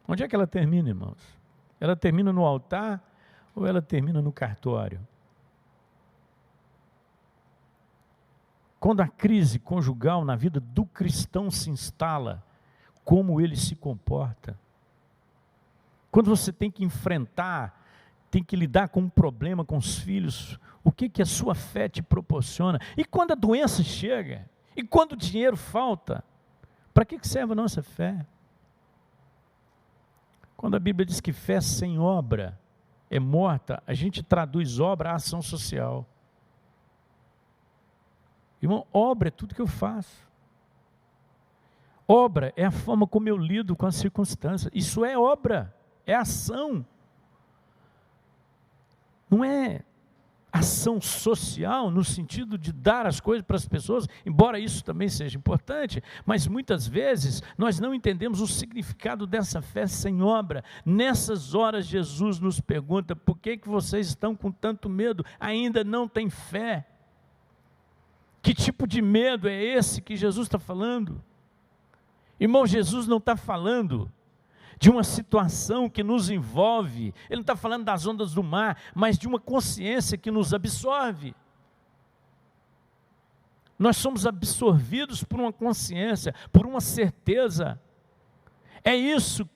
Onde é que ela termina, irmãos? Ela termina no altar ou ela termina no cartório? Quando a crise conjugal na vida do cristão se instala, como ele se comporta? Quando você tem que enfrentar, tem que lidar com um problema com os filhos, o que a sua fé te proporciona? E quando a doença chega? E quando o dinheiro falta? Para que serve a nossa fé? Quando a Bíblia diz que fé sem obra é morta, a gente traduz obra a ação social. Irmão, obra é tudo que eu faço. Obra é a forma como eu lido com as circunstâncias. Isso é obra. É ação, não é ação social, no sentido de dar as coisas para as pessoas, embora isso também seja importante, mas muitas vezes nós não entendemos o significado dessa fé sem obra. Nessas horas Jesus nos pergunta: por que vocês estão com tanto medo? Ainda não têm fé? Que tipo de medo é esse que Jesus está falando? Irmão, Jesus não está falando de uma situação que nos envolve, Ele não está falando das ondas do mar, mas de uma consciência que nos absorve. Nós somos absorvidos por uma consciência, por uma certeza. É nisso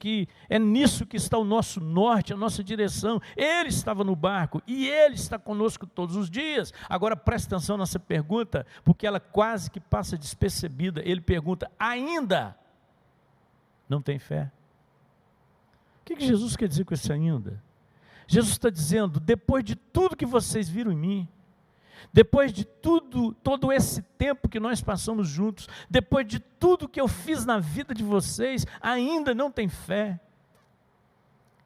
que está o nosso norte, a nossa direção. Ele estava no barco e Ele está conosco todos os dias. Agora presta atenção nessa pergunta, porque ela quase que passa despercebida. Ele pergunta: ainda não tem fé? O que Jesus quer dizer com isso ainda? Jesus está dizendo: depois de tudo que vocês viram em mim, depois de todo esse tempo que nós passamos juntos, depois de tudo que eu fiz na vida de vocês, ainda não tem fé?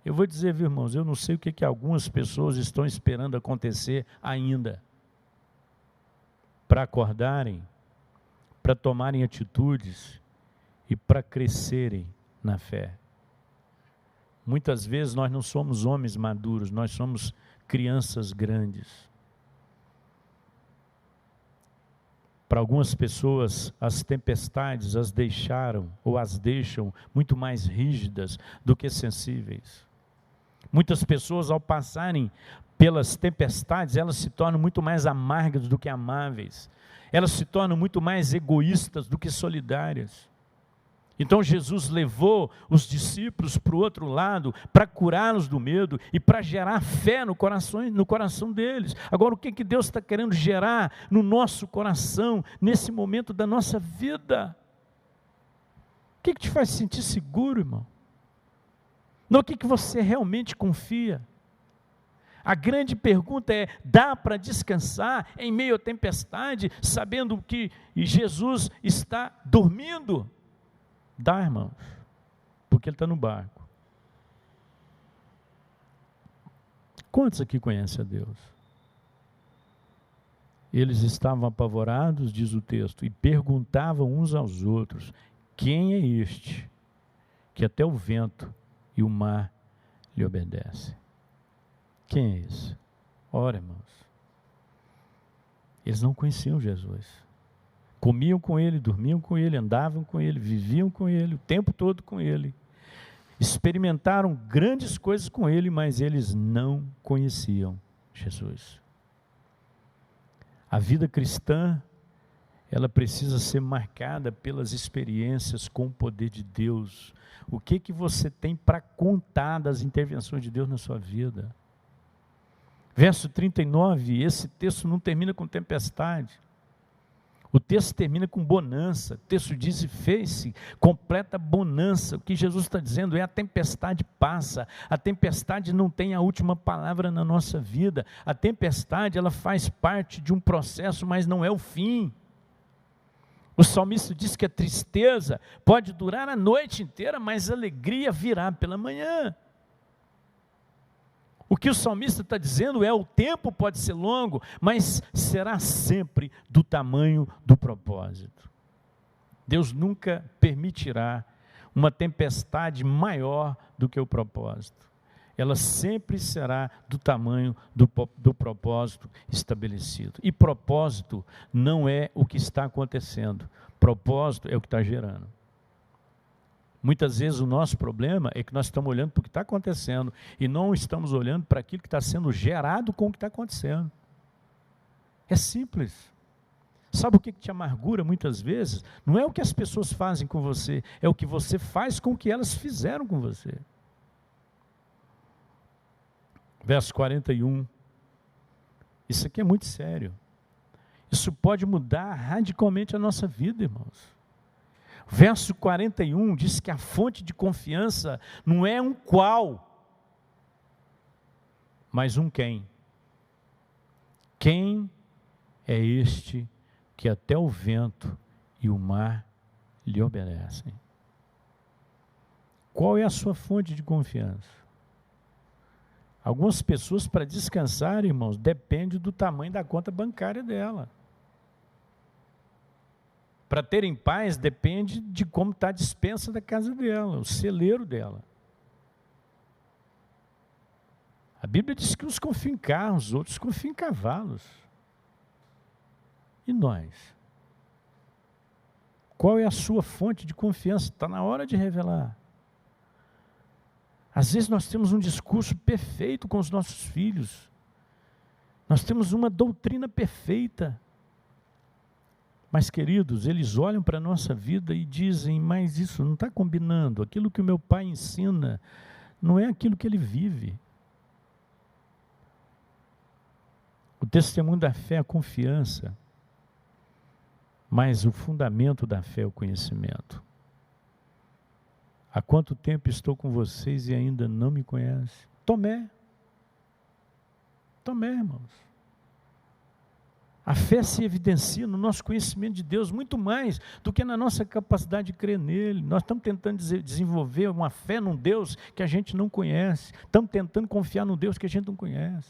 Eu vou dizer, viu, irmãos, eu não sei o que algumas pessoas estão esperando acontecer ainda, para acordarem, para tomarem atitudes e para crescerem na fé. Muitas vezes nós não somos homens maduros, nós somos crianças grandes. Para algumas pessoas, as tempestades as deixaram ou as deixam muito mais rígidas do que sensíveis. Muitas pessoas, ao passarem pelas tempestades, elas se tornam muito mais amargas do que amáveis. Elas se tornam muito mais egoístas do que solidárias. Então Jesus levou os discípulos para o outro lado, para curá-los do medo e para gerar fé no coração deles. Agora, o que Deus está querendo gerar no nosso coração, nesse momento da nossa vida? O que te faz sentir seguro, irmão? No que você realmente confia? A grande pergunta é: dá para descansar em meio à tempestade, sabendo que Jesus está dormindo? Dá, irmãos, porque Ele está no barco. Quantos aqui conhecem a Deus? Eles estavam apavorados, diz o texto, e perguntavam uns aos outros: quem é este, que até o vento e o mar lhe obedecem? Quem é esse? Ora, irmãos, eles não conheciam Jesus. Comiam com Ele, dormiam com Ele, andavam com Ele, viviam com Ele, o tempo todo com Ele. Experimentaram grandes coisas com Ele, mas eles não conheciam Jesus. A vida cristã, ela precisa ser marcada pelas experiências com o poder de Deus. O que você tem para contar das intervenções de Deus na sua vida? Verso 39, esse texto não termina com tempestade. O texto termina com bonança. O texto diz: e fez-se completa bonança. O que Jesus está dizendo é: a tempestade passa. A tempestade não tem a última palavra na nossa vida. A tempestade, ela faz parte de um processo, mas não é o fim. O salmista diz que a tristeza pode durar a noite inteira, mas a alegria virá pela manhã. O que o salmista está dizendo é: o tempo pode ser longo, mas será sempre do tamanho do propósito. Deus nunca permitirá uma tempestade maior do que o propósito. Ela sempre será do tamanho do propósito estabelecido. E propósito não é o que está acontecendo, propósito é o que está gerando. Muitas vezes o nosso problema é que nós estamos olhando para o que está acontecendo e não estamos olhando para aquilo que está sendo gerado com o que está acontecendo. É simples. Sabe o que te amargura muitas vezes? Não é o que as pessoas fazem com você, é o que você faz com o que elas fizeram com você. Verso 41. Isso aqui é muito sério. Isso pode mudar radicalmente a nossa vida, irmãos. Verso 41 diz que a fonte de confiança não é um qual, mas um quem. Quem é este que até o vento e o mar lhe obedecem? Qual é a sua fonte de confiança? Algumas pessoas, para descansar, irmãos, depende do tamanho da conta bancária dela. Para terem paz, depende de como está a despensa da casa dela, o celeiro dela. A Bíblia diz que uns confiam em carros, outros confiam em cavalos. E nós? Qual é a sua fonte de confiança? Está na hora de revelar. Às vezes nós temos um discurso perfeito com os nossos filhos. Nós temos uma doutrina perfeita. Mas, queridos, eles olham para a nossa vida e dizem, mas isso não está combinando. Aquilo que o meu pai ensina não é aquilo que ele vive. O testemunho da fé é a confiança. Mas o fundamento da fé é o conhecimento. Há quanto tempo estou com vocês e ainda não me conhecem? Tomé, irmãos. A fé se evidencia no nosso conhecimento de Deus muito mais do que na nossa capacidade de crer nele. Nós estamos tentando desenvolver uma fé num Deus que a gente não conhece. Estamos tentando confiar num Deus que a gente não conhece.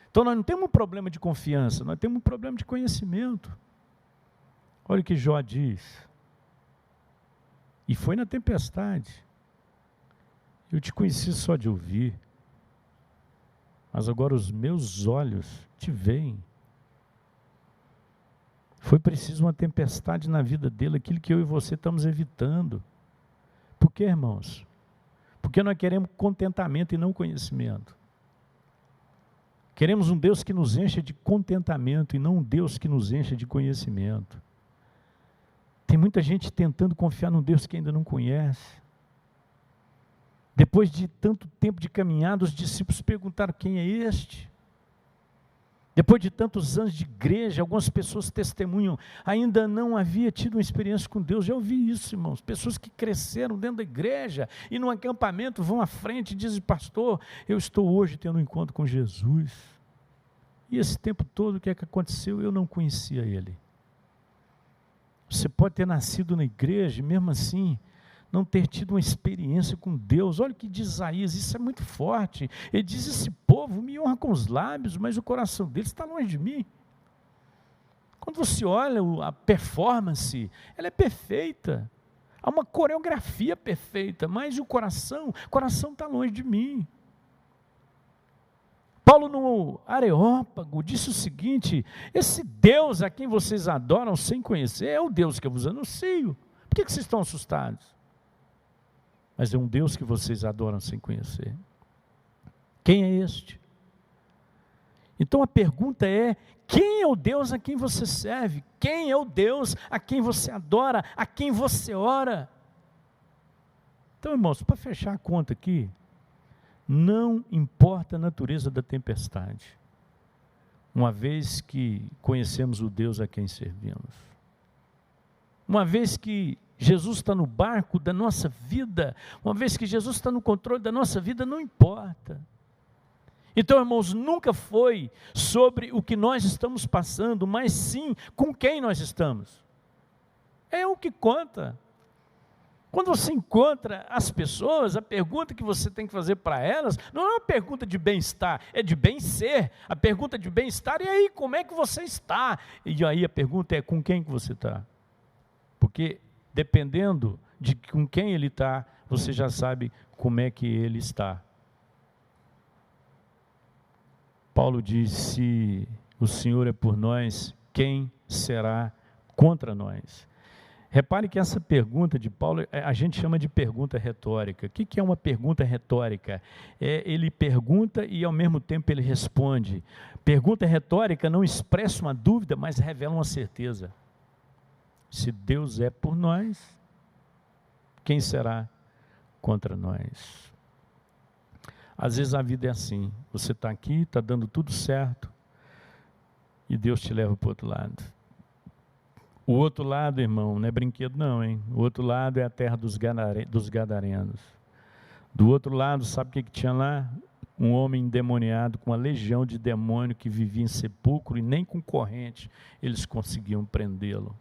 Então nós não temos um problema de confiança, nós temos um problema de conhecimento. Olha o que Jó diz. E foi na tempestade. Eu te conheci só de ouvir, mas agora os meus olhos te veem. Foi preciso uma tempestade na vida dele, aquilo que eu e você estamos evitando. Por quê, irmãos? Porque nós queremos contentamento e não conhecimento. Queremos um Deus que nos encha de contentamento e não um Deus que nos encha de conhecimento. Tem muita gente tentando confiar num Deus que ainda não conhece. Depois de tanto tempo de caminhada, os discípulos perguntaram, quem é este? Depois de tantos anos de igreja, algumas pessoas testemunham, ainda não havia tido uma experiência com Deus. Já ouvi isso, irmãos, pessoas que cresceram dentro da igreja, e no acampamento vão à frente e dizem, pastor, eu estou hoje tendo um encontro com Jesus. E esse tempo todo, o que é que aconteceu? Eu não conhecia Ele. Você pode ter nascido na igreja e mesmo assim não ter tido uma experiência com Deus. Olha o que diz Isaías, isso é muito forte. Ele diz, esse povo me honra com os lábios, mas o coração deles está longe de mim. Quando você olha a performance, ela é perfeita. Há uma coreografia perfeita, mas o coração está longe de mim. Paulo no Areópago disse o seguinte, esse Deus a quem vocês adoram sem conhecer, é o Deus que eu vos anuncio. Por que vocês estão assustados? Mas é um Deus que vocês adoram sem conhecer. Quem é este? Então a pergunta é, quem é o Deus a quem você serve? Quem é o Deus a quem você adora? A quem você ora? Então, irmãos, para fechar a conta aqui, não importa a natureza da tempestade, uma vez que conhecemos o Deus a quem servimos. Uma vez que Jesus está no barco da nossa vida, uma vez que Jesus está no controle da nossa vida, não importa. Então, irmãos, nunca foi sobre o que nós estamos passando, mas sim com quem nós estamos. É o que conta. Quando você encontra as pessoas, a pergunta que você tem que fazer para elas, não é uma pergunta de bem-estar, é de bem-ser. A pergunta de bem-estar, e aí, como é que você está? E aí a pergunta é, com quem que você está? Porque dependendo de com quem ele está, você já sabe como é que ele está. Paulo diz, se o Senhor é por nós, quem será contra nós? Repare que essa pergunta de Paulo, a gente chama de pergunta retórica. O que é uma pergunta retórica? Ele pergunta e ao mesmo tempo ele responde. Pergunta retórica não expressa uma dúvida, mas revela uma certeza. Se Deus é por nós, quem será contra nós? Às vezes a vida é assim, você está aqui, está dando tudo certo, e Deus te leva para o outro lado. O outro lado, irmão, não é brinquedo não, hein? O outro lado é a terra dos gadarenos. Do outro lado, sabe o que tinha lá? Um homem endemoniado com uma legião de demônio que vivia em sepulcro e nem com corrente eles conseguiam prendê-lo.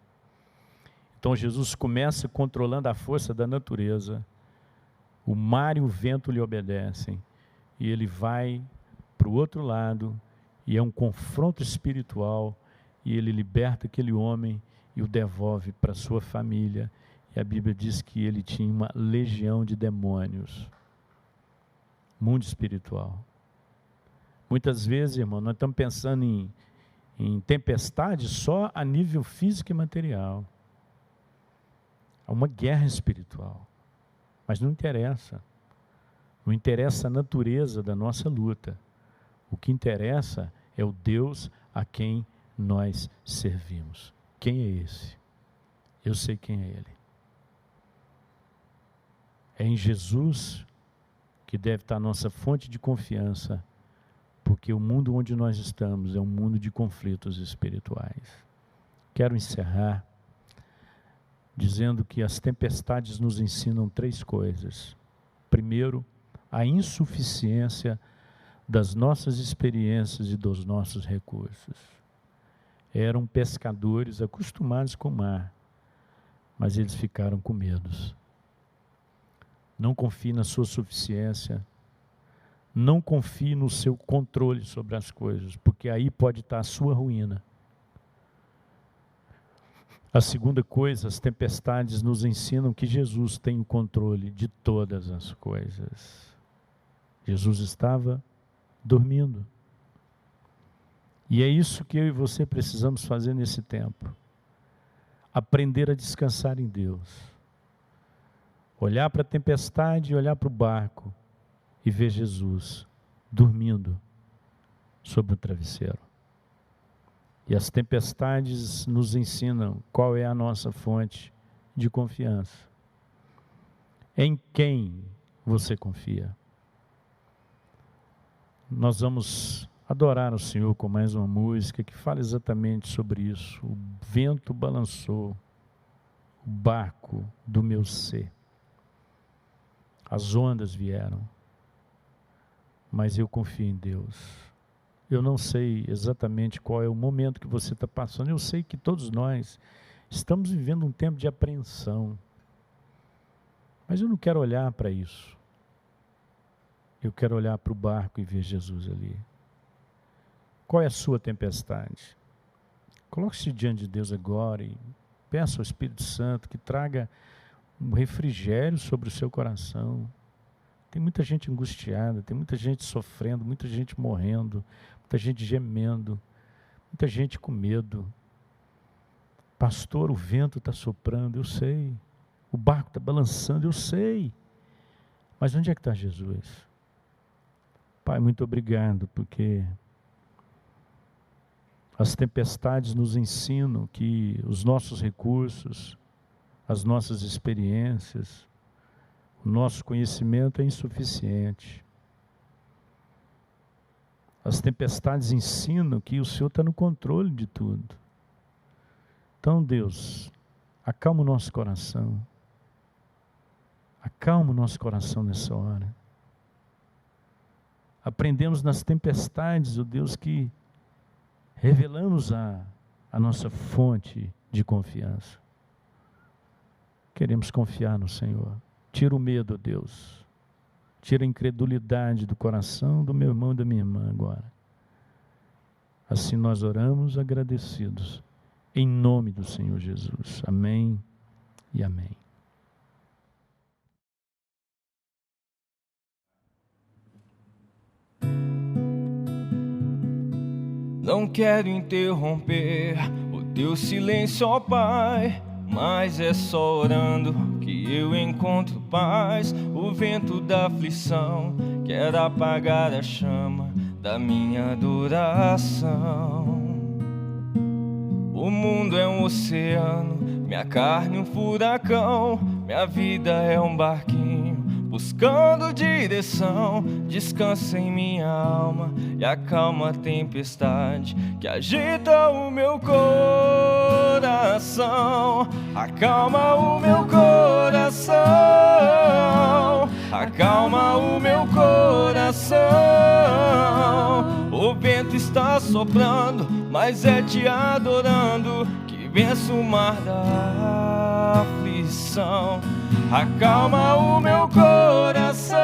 Então Jesus começa controlando a força da natureza. O mar e o vento lhe obedecem. e ele vai para o outro lado, e é um confronto espiritual, e ele liberta aquele homem e o devolve para sua família. E a Bíblia diz que ele tinha uma legião de demônios. Mundo espiritual. Muitas vezes, irmão, nós estamos pensando em tempestade só a nível físico e material. Há uma guerra espiritual. Mas não interessa. Não interessa a natureza da nossa luta. O que interessa é o Deus a quem nós servimos. Quem é esse? Eu sei quem é Ele. É em Jesus que deve estar a nossa fonte de confiança, porque o mundo onde nós estamos é um mundo de conflitos espirituais. Quero encerrar dizendo que as tempestades nos ensinam 3 coisas. Primeiro, a insuficiência das nossas experiências e dos nossos recursos. Eram pescadores acostumados com o mar, mas eles ficaram com medos. Não confie na sua suficiência, não confie no seu controle sobre as coisas, porque aí pode estar a sua ruína. A segunda coisa, as tempestades nos ensinam que Jesus tem o controle de todas as coisas. Jesus estava dormindo. E é isso que eu e você precisamos fazer nesse tempo. Aprender a descansar em Deus. Olhar para a tempestade, olhar para o barco e ver Jesus dormindo sobre o travesseiro. E as tempestades nos ensinam qual é a nossa fonte de confiança. Em quem você confia? Nós vamos adorar o Senhor com mais uma música que fala exatamente sobre isso. O vento balançou o barco do meu ser. As ondas vieram, mas eu confio em Deus. Eu não sei exatamente qual é o momento que você está passando. Eu sei que todos nós estamos vivendo um tempo de apreensão. Mas eu não quero olhar para isso. Eu quero olhar para o barco e ver Jesus ali. Qual é a sua tempestade? Coloque-se diante de Deus agora e peça ao Espírito Santo que traga um refrigério sobre o seu coração. Tem muita gente angustiada, tem muita gente sofrendo, muita gente morrendo, muita gente gemendo, muita gente com medo. Pastor, o vento está soprando, eu sei. O barco está balançando, eu sei. Mas onde é que está Jesus? Pai, muito obrigado, porque as tempestades nos ensinam que os nossos recursos, as nossas experiências, o nosso conhecimento é insuficiente. As tempestades ensinam que o Senhor está no controle de tudo. Então, Deus, acalma o nosso coração. Acalma o nosso coração nessa hora. Aprendemos nas tempestades, ó Deus, que revelamos a nossa fonte de confiança. Queremos confiar no Senhor. Tira o medo, ó Deus. Tira a incredulidade do coração do meu irmão e da minha irmã agora. Assim nós oramos agradecidos. Em nome do Senhor Jesus. Amém e amém. Não quero interromper o teu silêncio, ó Pai, mas é só orando que eu encontro paz. O vento da aflição quer apagar a chama da minha adoração. O mundo é um oceano, minha carne um furacão, minha vida é um barquinho buscando direção. Descansa em minha alma e acalma a tempestade que agita o meu coração. Acalma o meu coração, acalma o meu coração. O vento está soprando, mas é te adorando que venço o mar da aflição. Acalma o meu coração,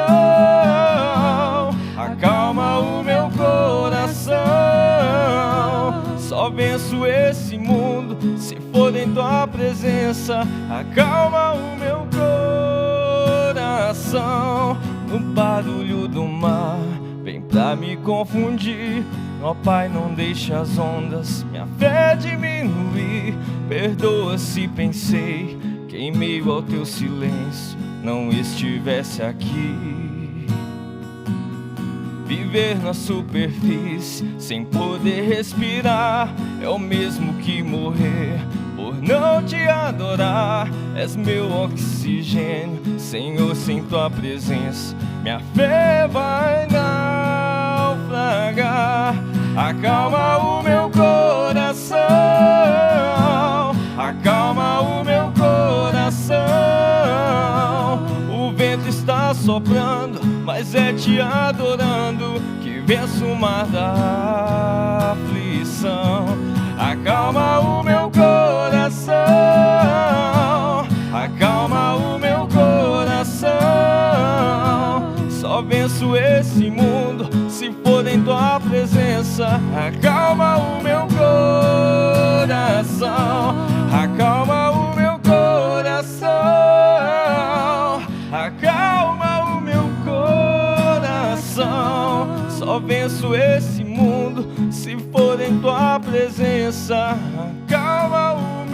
só venço esse mundo se for em tua presença. Acalma o meu coração. No barulho do mar vem pra me confundir. Ó Pai, não deixe as ondas minha fé diminuir. Perdoa se pensei que em meio ao teu silêncio não estivesse aqui. Viver na superfície sem poder respirar é o mesmo que morrer por não te adorar. És meu oxigênio, Senhor, sem tua presença minha fé vai naufragar. Acalma o meu coração, acalma o meu coração. O vento está soprando, mas é te adorando que venço o mar da aflição. Acalma o meu coração, acalma o meu coração. Só venço esse mundo se for em tua presença. Acalma o meu coração, acalma o meu coração, acalma o meu coração. Só venço esse mundo se for em tua presença. Acalma o